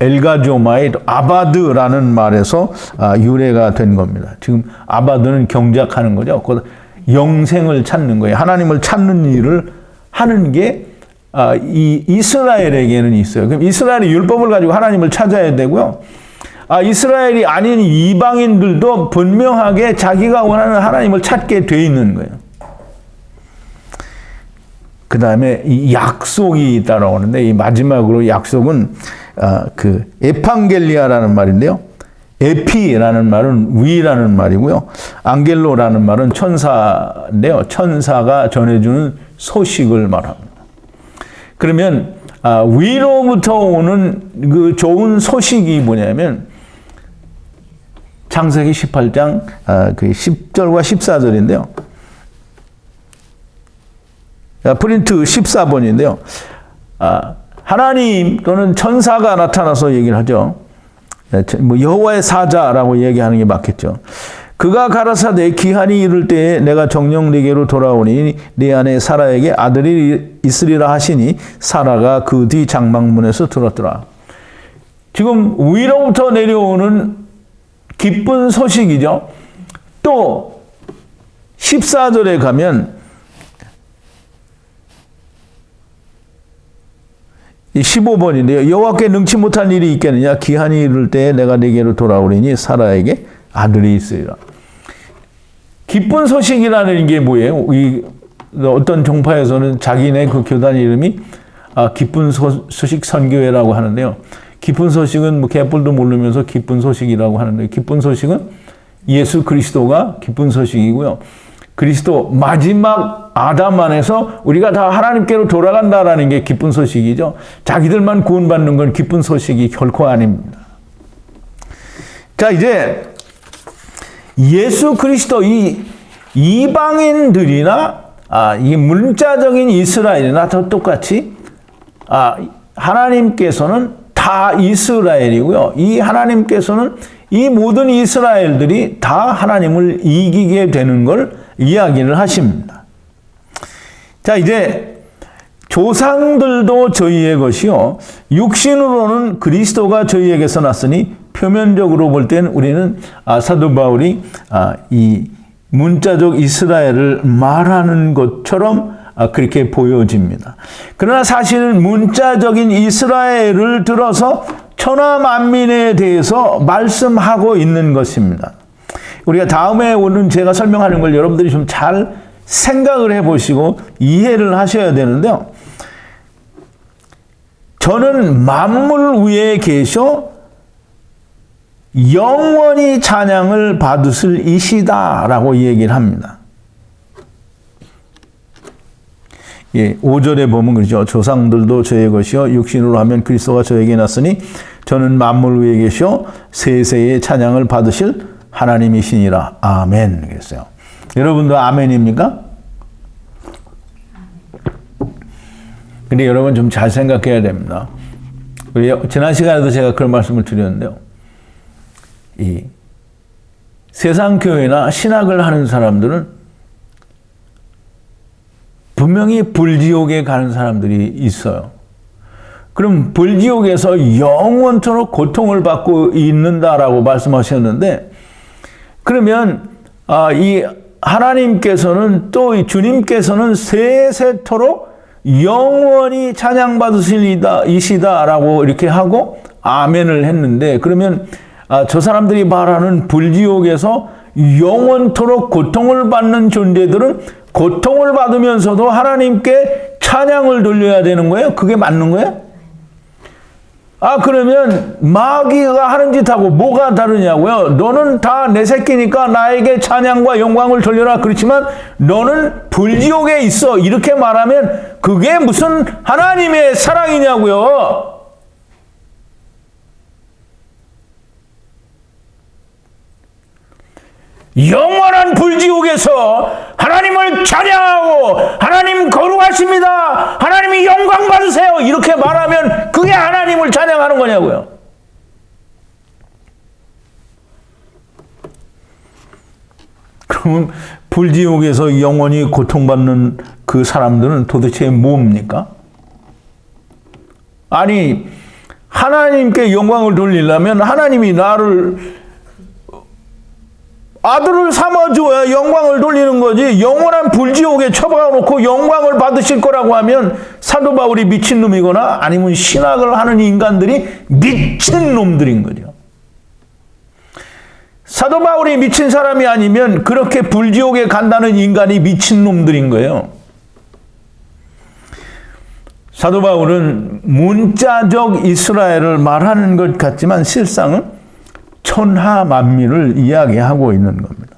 엘가조마의 아바드라는 말에서 유래가 된 겁니다. 지금 아바드는 경작하는 거죠. 영생을 찾는 거예요. 하나님을 찾는 일을 하는 게 이 이스라엘에게는 있어요. 그럼 이스라엘의 율법을 가지고 하나님을 찾아야 되고요. 이스라엘이 아닌 이방인들도 분명하게 자기가 원하는 하나님을 찾게 돼 있는 거예요. 그 다음에 이 약속이 있다고 하는데 이 마지막으로 약속은 그 에판겔리아라는 말인데요. 에피라는 말은 위라는 말이고요. 안겔로라는 말은 천사인데요. 천사가 전해주는 소식을 말합니다. 그러면 위로부터 오는 그 좋은 소식이 뭐냐면 창세기 18장 그 10절과 14절인데요. 프린트 14번인데요. 하나님 또는 천사가 나타나서 얘기를 하죠. 여호와의 사자라고 얘기하는 게 맞겠죠. 그가 가라사대 기한이 이를 때에 내가 정녕 네게로 돌아오니 네 안에 사라에게 아들이 있으리라 하시니 사라가 그 뒤 장막문에서 들었더라. 지금 위로부터 내려오는 기쁜 소식이죠. 또 14절에 가면 15번인데요. 여호와께 능치 못한 일이 있겠느냐. 기한이 이를 때에 내가 네게로 돌아오리니 사라에게 아들이 있으리라. 기쁜 소식이라는 게 뭐예요? 어떤 종파에서는 자기네 그 교단 이름이 기쁜 소식 선교회라고 하는데요. 기쁜 소식은 뭐 개뿔도 모르면서 기쁜 소식이라고 하는데 기쁜 소식은 예수 그리스도가 기쁜 소식이고요. 그리스도 마지막 아담 안에서 우리가 다 하나님께로 돌아간다라는 게 기쁜 소식이죠. 자기들만 구원받는 건 기쁜 소식이 결코 아닙니다. 자, 이제 예수 그리스도 이 이방인들이나 이 문자적인 이스라엘이나 다 똑같이 하나님께서는 다 이스라엘이고요. 이 하나님께서는 이 모든 이스라엘들이 다 하나님을 이기게 되는 걸 이야기를 하십니다. 자, 이제 조상들도 저희의 것이요 육신으로는 그리스도가 저희에게서 났으니 표면적으로 볼 때는 우리는 사도 바울이 이 문자적 이스라엘을 말하는 것처럼 그렇게 보여집니다. 그러나 사실은 문자적인 이스라엘을 들어서 천하 만민에 대해서 말씀하고 있는 것입니다. 우리가 다음에 오는 제가 설명하는 걸 여러분들이 좀 잘 생각을 해보시고 이해를 하셔야 되는데요. 저는 만물 위에 계셔 영원히 찬양을 받으실 이시다라고 얘기를 합니다. 예, 5절에 보면 그러죠. 조상들도 저의 것이요 육신으로 하면 그리스도가 저에게 났으니 저는 만물 위에 계셔 세세의 찬양을 받으실 하나님이시니라. 아멘. 그랬어요. 여러분도 아멘입니까? 근데 여러분 좀 잘 생각해야 됩니다. 지난 시간에도 제가 그런 말씀을 드렸는데요. 이 세상 교회나 신학을 하는 사람들은 분명히 불지옥에 가는 사람들이 있어요. 그럼 불지옥에서 영원토록 고통을 받고 있는다라고 말씀하셨는데, 그러면 이 하나님께서는 또 이 주님께서는 세세토록 영원히 찬양받으시리다 이시다라고 이렇게 하고 아멘을 했는데, 그러면 저 사람들이 말하는 불지옥에서 영원토록 고통을 받는 존재들은 고통을 받으면서도 하나님께 찬양을 돌려야 되는 거예요? 그게 맞는 거예요? 그러면 마귀가 하는 짓하고 뭐가 다르냐고요? 너는 다 내 새끼니까 나에게 찬양과 영광을 돌려라. 그렇지만 너는 불지옥에 있어. 이렇게 말하면 그게 무슨 하나님의 사랑이냐고요? 영원한 불지옥에서 하나님을 찬양하고 하나님 거룩하십니다. 하나님이 영광 받으세요. 이렇게 말하면 그게 하나님을 찬양하는 거냐고요. 그럼 불지옥에서 영원히 고통받는 그 사람들은 도대체 뭡니까? 아니, 하나님께 영광을 돌리려면 하나님이 나를 아들을 삼아줘야 영광을 돌리는 거지. 영원한 불지옥에 처박아놓고 영광을 받으실 거라고 하면 사도 바울이 미친놈이거나 아니면 신학을 하는 인간들이 미친놈들인 거죠. 사도 바울이 미친 사람이 아니면 그렇게 불지옥에 간다는 인간이 미친놈들인 거예요. 사도 바울은 문자적 이스라엘을 말하는 것 같지만 실상은 천하 만민을 이야기하고 있는 겁니다.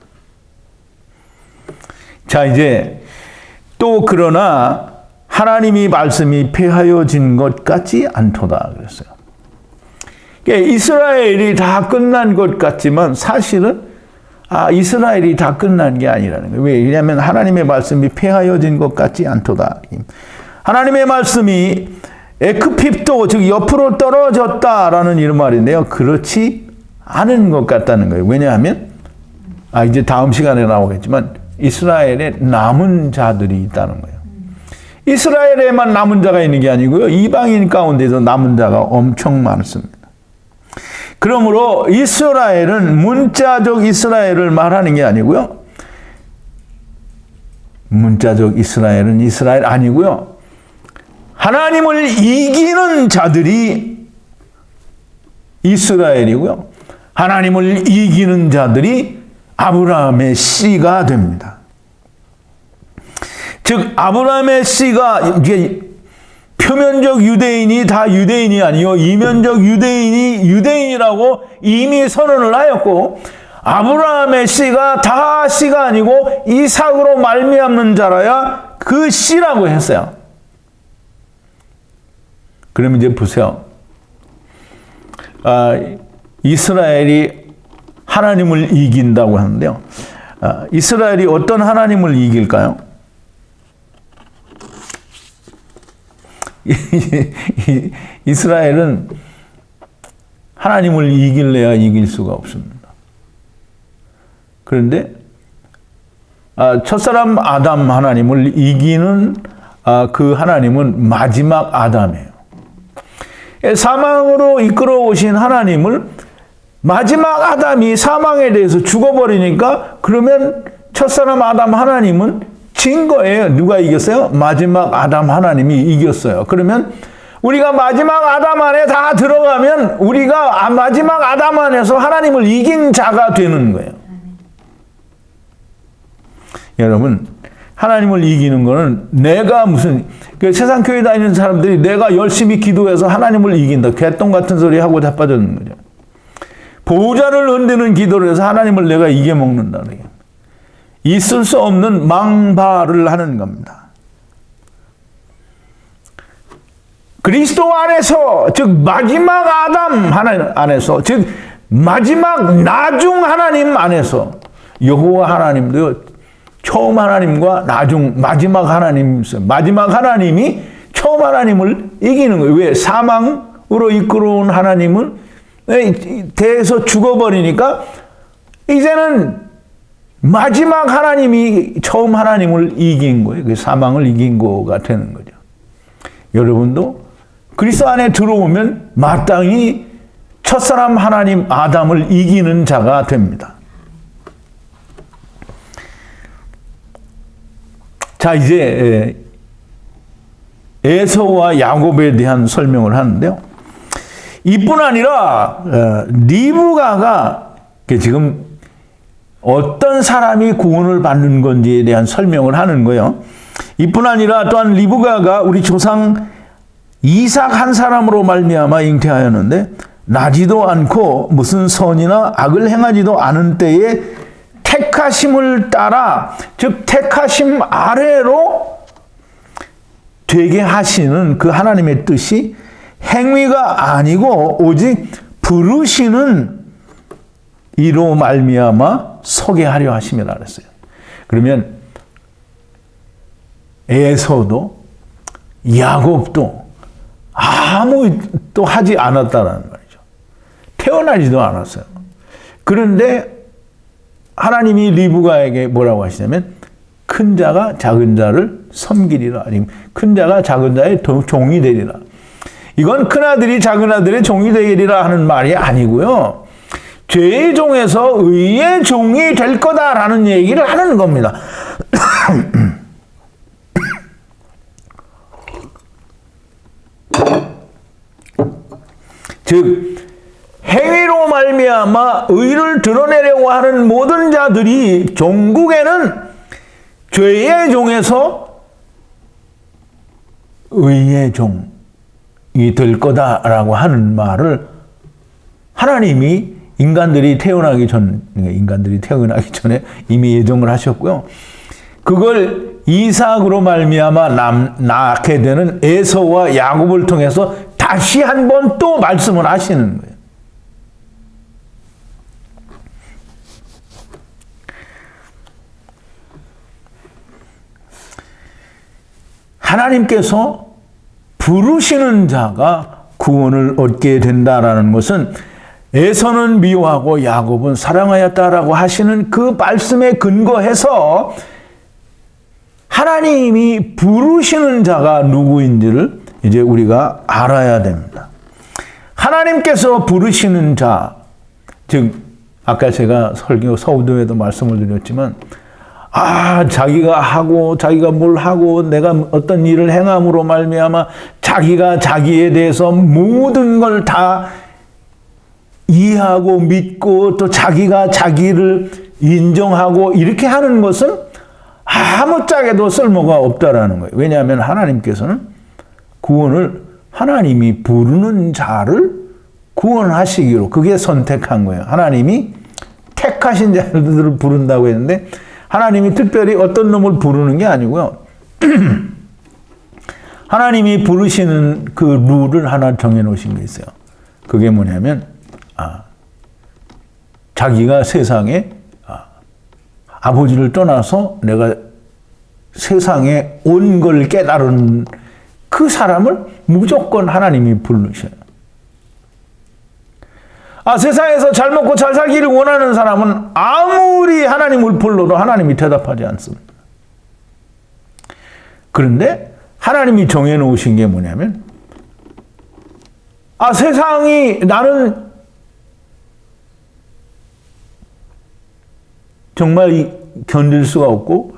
자, 이제 또 그러나 하나님이 말씀이 폐하여진 것 같지 않도다 그랬어요. 이스라엘이 다 끝난 것 같지만 사실은 이스라엘이 다 끝난 게 아니라는 거예요. 왜냐하면 하나님의 말씀이 폐하여진 것 같지 않도다. 하나님의 말씀이 에크핍도 즉 옆으로 떨어졌다라는 이런 말인데요. 그렇지 않은 것 같다는 거예요. 왜냐하면 이제 다음 시간에 나오겠지만 이스라엘에 남은 자들이 있다는 거예요. 이스라엘에만 남은 자가 있는 게 아니고요. 이방인 가운데도 남은 자가 엄청 많습니다. 그러므로 이스라엘은 문자적 이스라엘을 말하는 게 아니고요. 문자적 이스라엘은 이스라엘 아니고요. 하나님을 이기는 자들이 이스라엘이고요. 하나님을 이기는 자들이 아브라함의 씨가 됩니다. 즉 아브라함의 씨가 이게 표면적 유대인이 다 유대인이 아니요 이면적 유대인이 유대인이라고 이미 선언을 하였고, 아브라함의 씨가 다 씨가 아니고 이삭으로 말미암는 자라야 그 씨라고 했어요. 그러면 이제 보세요. 이스라엘이 하나님을 이긴다고 하는데요. 이스라엘이 어떤 하나님을 이길까요? 이스라엘은 하나님을 이길래야 이길 수가 없습니다. 그런데 첫사람 아담 하나님을 이기는 그 하나님은 마지막 아담이에요. 사망으로 이끌어 오신 하나님을 마지막 아담이 사망에 대해서 죽어버리니까 그러면 첫사람 아담 하나님은 진 거예요. 누가 이겼어요? 마지막 아담 하나님이 이겼어요. 그러면 우리가 마지막 아담 안에 다 들어가면 우리가 마지막 아담 안에서 하나님을 이긴 자가 되는 거예요. 여러분, 하나님을 이기는 거는 내가 세상 교회 다니는 사람들이 내가 열심히 기도해서 하나님을 이긴다. 개똥 같은 소리 하고 자빠졌는 거죠. 보호자를 흔드는 기도를 해서 하나님을 내가 이겨먹는다는 거예요. 있을 수 없는 망발을 하는 겁니다. 그리스도 안에서, 즉 마지막 아담 하나님 안에서, 즉 마지막 나중 하나님 안에서 여호와 하나님도 처음 하나님과 나중 마지막 하나님 있어요. 마지막 하나님이 처음 하나님을 이기는 거예요. 왜? 사망으로 이끌어온 하나님을 대해서 죽어버리니까 이제는 마지막 하나님이 처음 하나님을 이긴 거예요. 그 사망을 이긴 거가 되는 거죠. 여러분도 그리스도 안에 들어오면 마땅히 첫사람 하나님 아담을 이기는 자가 됩니다. 자, 이제 에서와 야곱에 대한 설명을 하는데요. 이뿐 아니라 리브가가 지금 어떤 사람이 구원을 받는 건지에 대한 설명을 하는 거예요. 이뿐 아니라 또한 리브가가 우리 조상 이삭 한 사람으로 말미암아 잉태하였는데 나지도 않고 무슨 선이나 악을 행하지도 않은 때에 택하심을 따라, 즉 택하심 아래로 되게 하시는 그 하나님의 뜻이 행위가 아니고 오직 부르시는 이로 말미암아 서게 하려 하심이라 그랬어요. 그러면 에서도 야곱도 아무것도 하지 않았다는 말이죠. 태어나지도 않았어요. 그런데 하나님이 리브가에게 뭐라고 하시냐면 큰 자가 작은 자를 섬기리라. 아니면 큰 자가 작은 자의 종이 되리라. 이건 큰아들이 작은아들의 종이 되리라 하는 말이 아니고요. 죄의 종에서 의의 종이 될 거다라는 얘기를 하는 겁니다. 즉 행위로 말미암아 의를 드러내려고 하는 모든 자들이 종국에는 죄의 종에서 의의 종이 될 거다라고 하는 말을 하나님이 인간들이 태어나기 전에 이미 예정을 하셨고요. 그걸 이삭으로 말미암아 낳게 되는 에서와 야곱을 통해서 다시 한번 또 말씀을 하시는 거예요. 하나님께서 부르시는 자가 구원을 얻게 된다라는 것은 에서는 미워하고 야곱은 사랑하였다라고 하시는 그 말씀에 근거해서 하나님이 부르시는 자가 누구인지를 이제 우리가 알아야 됩니다. 하나님께서 부르시는 자, 즉 아까 제가 서두에도 말씀을 드렸지만 자기가 하고 자기가 뭘 하고 내가 어떤 일을 행함으로 말미암아 자기가 자기에 대해서 모든 걸 다 이해하고 믿고 또 자기가 자기를 인정하고 이렇게 하는 것은 아무짝에도 쓸모가 없다라는 거예요. 왜냐하면 하나님께서는 구원을 하나님이 부르는 자를 구원하시기로 그게 선택한 거예요. 하나님이 택하신 자들을 부른다고 했는데 하나님이 특별히 어떤 놈을 부르는 게 아니고요. 하나님이 부르시는 그 룰을 하나 정해놓으신 게 있어요. 그게 뭐냐면 자기가 세상에 아버지를 떠나서 내가 세상에 온 걸 깨달은 그 사람을 무조건 하나님이 부르셔요. 세상에서 잘 먹고 잘 살기를 원하는 사람은 아무리 하나님을 불러도 하나님이 대답하지 않습니다. 그런데 하나님이 정해놓으신 게 뭐냐면, 세상이 나는 정말 견딜 수가 없고,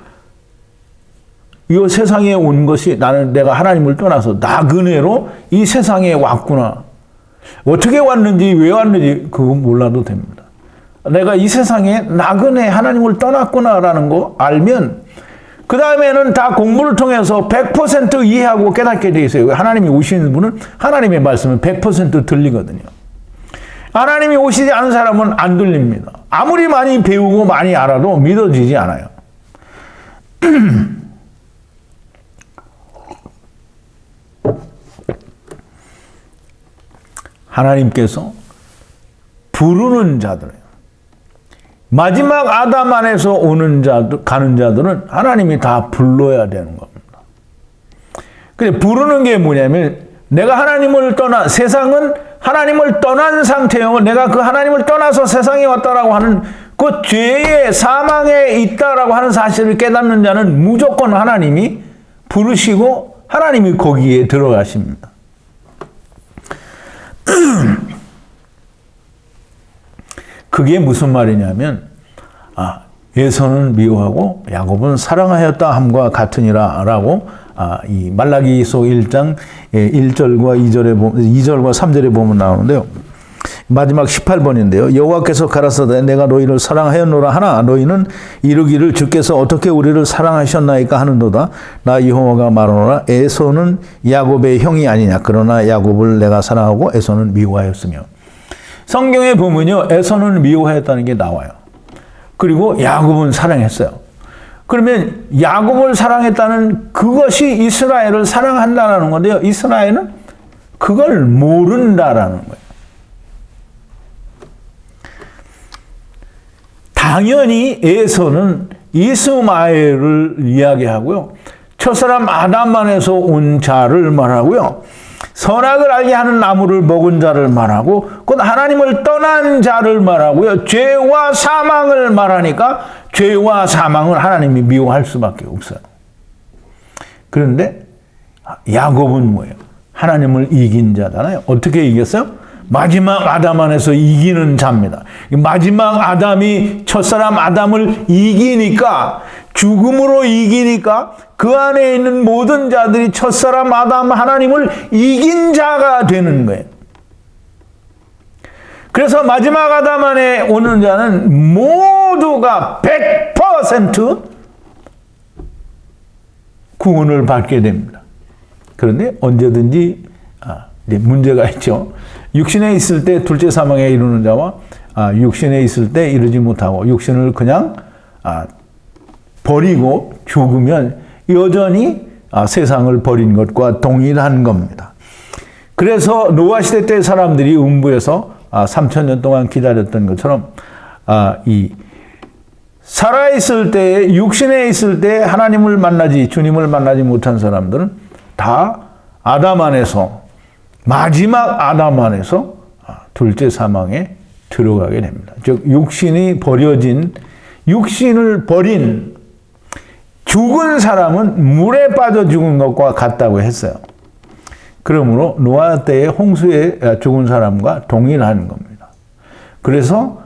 이 세상에 온 것이 내가 하나님을 떠나서 나그네로 이 세상에 왔구나. 어떻게 왔는지, 왜 왔는지, 그거 몰라도 됩니다. 내가 이 세상에 나그네 하나님을 떠났구나라는 거 알면, 그 다음에는 다 공부를 통해서 100% 이해하고 깨닫게 돼 있어요. 하나님이 오시는 분은 하나님의 말씀은 100% 들리거든요. 하나님이 오시지 않은 사람은 안 들립니다. 아무리 많이 배우고 많이 알아도 믿어지지 않아요. 하나님께서 부르는 자들, 마지막 아담 안에서 오는 자들, 가는 자들은 하나님이 다 불러야 되는 겁니다. 근데 부르는 게 뭐냐면, 내가 하나님을 세상은 하나님을 떠난 상태요. 내가 그 하나님을 떠나서 세상에 왔다라고 하는 그 죄의 사망에 있다라고 하는 사실을 깨닫는 자는 무조건 하나님이 부르시고 하나님이 거기에 들어가십니다. 그게 무슨 말이냐면, 에서는 미워하고 야곱은 사랑하였다 함과 같으니라 라고 이 말라기서 1장 1절과 2절과 3절에 보면 나오는데요. 마지막 18번인데요. 여호와께서 가라사대 내가 너희를 사랑하였노라 하나 너희는 이르기를 주께서 어떻게 우리를 사랑하셨나이까 하는도다. 나 여호와가 말하노라 에서는 야곱의 형이 아니냐. 그러나 야곱을 내가 사랑하고 에서는 미워하였으며. 성경에 보면요, 에서는 미워하였다는 게 나와요. 그리고 야곱은 사랑했어요. 그러면 야곱을 사랑했다는 그것이 이스라엘을 사랑한다는 건데요. 이스라엘은 그걸 모른다라는 거예요. 당연히 에서는 이스마엘을 이야기하고요. 첫사람 아담 안에서 온 자를 말하고요. 선악을 알게 하는 나무를 먹은 자를 말하고, 곧 하나님을 떠난 자를 말하고요. 죄와 사망을 말하니까 죄와 사망을 하나님이 미워할 수밖에 없어요. 그런데 야곱은 뭐예요? 하나님을 이긴 자잖아요. 어떻게 이겼어요? 마지막 아담 안에서 이기는 자입니다. 마지막 아담이 첫사람 아담을 이기니까, 죽음으로 이기니까 그 안에 있는 모든 자들이 첫사람 아담 하나님을 이긴 자가 되는 거예요. 그래서 마지막 아담 안에 오는 자는 모두가 100% 구원을 받게 됩니다. 그런데 언제든지 문제가 있죠. 육신에 있을 때 둘째 사망에 이르는 자와 육신에 있을 때 이르지 못하고 육신을 그냥 버리고 죽으면 여전히 세상을 버린 것과 동일한 겁니다. 그래서 노아 시대 때 사람들이 음부에서 3000년 동안 기다렸던 것처럼 살아있을 때, 육신에 있을 때 주님을 만나지 못한 사람들은 다 아담 안에서, 마지막 아담 안에서 둘째 사망에 들어가게 됩니다. 즉 육신을 버린 죽은 사람은 물에 빠져 죽은 것과 같다고 했어요. 그러므로 노아 때의 홍수에 죽은 사람과 동일한 겁니다. 그래서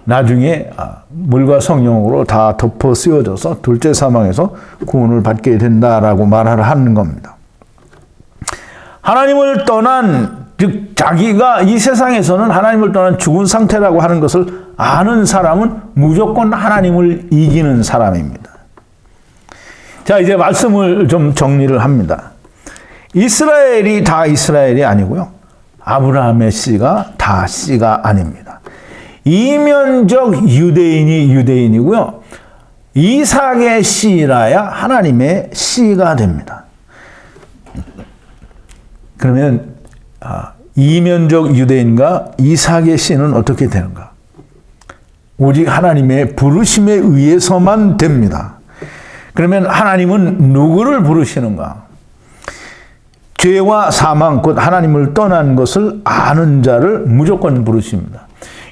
나중에 물과 성령으로 다 덮어 씌워져서 둘째 사망에서 구원을 받게 된다라고 말을 하는 겁니다. 하나님을 떠난, 즉 자기가 이 세상에서는 하나님을 떠난 죽은 상태라고 하는 것을 아는 사람은 무조건 하나님을 이기는 사람입니다. 자, 이제 말씀을 좀 정리를 합니다. 이스라엘이 다 이스라엘이 아니고요. 아브라함의 씨가 다 씨가 아닙니다. 이면적 유대인이 유대인이고요. 이삭의 씨라야 하나님의 씨가 됩니다. 그러면 이면적 유대인과 이삭의 씨는 어떻게 되는가? 오직 하나님의 부르심에 의해서만 됩니다. 그러면 하나님은 누구를 부르시는가? 죄와 사망, 곧 하나님을 떠난 것을 아는 자를 무조건 부르십니다.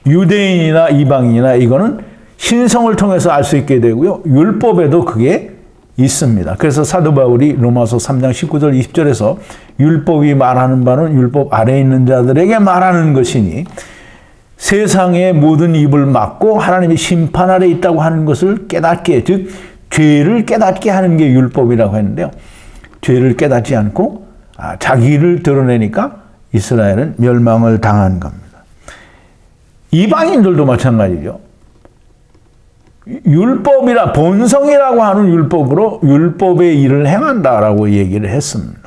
유대인이나 이방인이나 이거는 신성을 통해서 알 수 있게 되고요. 율법에도 그게 있습니다. 그래서 사도 바울이 로마서 3장 19절 20절에서 율법이 말하는 바는 율법 아래에 있는 자들에게 말하는 것이니 세상의 모든 입을 막고 하나님의 심판 아래 있다고 하는 것을 깨닫게, 즉 죄를 깨닫게 하는 게 율법이라고 했는데요. 죄를 깨닫지 않고 자기를 드러내니까 이스라엘은 멸망을 당한 겁니다. 이방인들도 마찬가지죠. 율법이라 본성이라고 하는 율법으로 율법의 일을 행한다라고 얘기를 했습니다.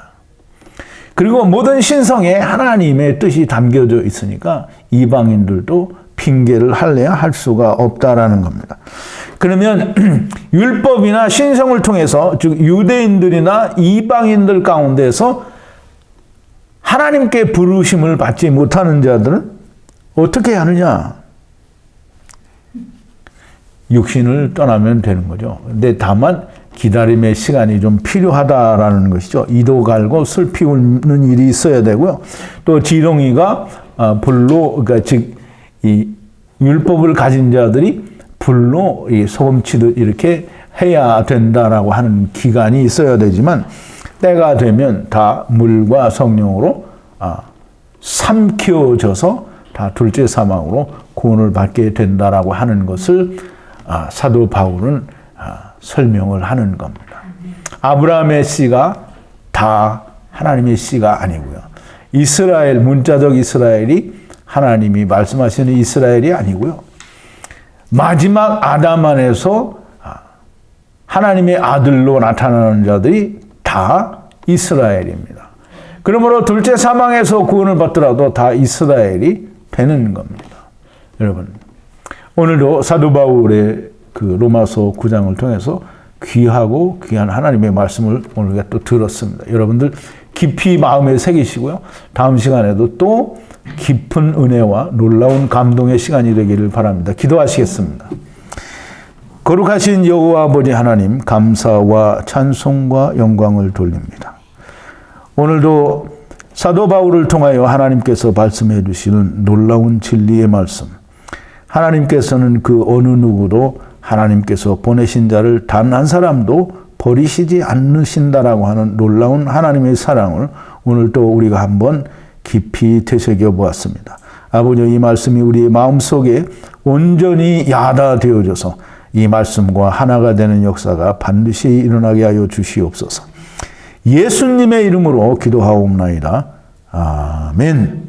그리고 모든 신성에 하나님의 뜻이 담겨져 있으니까 이방인들도 핑계를 할래야 할 수가 없다라는 겁니다. 그러면 율법이나 신성을 통해서 즉 유대인들이나 이방인들 가운데서 하나님께 부르심을 받지 못하는 자들은 어떻게 하느냐? 육신을 떠나면 되는 거죠. 근데 다만 기다림의 시간이 좀 필요하다라는 것이죠. 이도 갈고 슬 피우는 일이 있어야 되고요. 또 지렁이가 불로, 그러니까 즉 이 율법을 가진 자들이 불로 이 소금치듯 이렇게 해야 된다라고 하는 기간이 있어야 되지만 때가 되면 다 물과 성령으로 삼켜져서 다 둘째 사망으로 구원을 받게 된다라고 하는 것을 사도 바울은 설명을 하는 겁니다. 아브라함의 씨가 다 하나님의 씨가 아니고요. 이스라엘, 문자적 이스라엘이 하나님이 말씀하시는 이스라엘이 아니고요. 마지막 아담 안에서 하나님의 아들로 나타나는 자들이 다 이스라엘입니다. 그러므로 둘째 사망에서 구원을 받더라도 다 이스라엘이 되는 겁니다. 여러분, 오늘도 사도 바울의 그 로마서 9장을 통해서 귀하고 귀한 하나님의 말씀을 오늘 우리가 또 들었습니다. 여러분들 깊이 마음에 새기시고요. 다음 시간에도 또 깊은 은혜와 놀라운 감동의 시간이 되기를 바랍니다. 기도하시겠습니다. 거룩하신 여호와 아버지 하나님, 감사와 찬송과 영광을 돌립니다. 오늘도 사도 바울을 통하여 하나님께서 말씀해 주시는 놀라운 진리의 말씀, 하나님께서는 그 어느 누구도 하나님께서 보내신 자를 단 한 사람도 버리시지 않으신다라고 하는 놀라운 하나님의 사랑을 오늘 또 우리가 한번 깊이 되새겨 보았습니다. 아버지, 이 말씀이 우리의 마음속에 온전히 야다되어져서 이 말씀과 하나가 되는 역사가 반드시 일어나게 하여 주시옵소서. 예수님의 이름으로 기도하옵나이다. 아멘.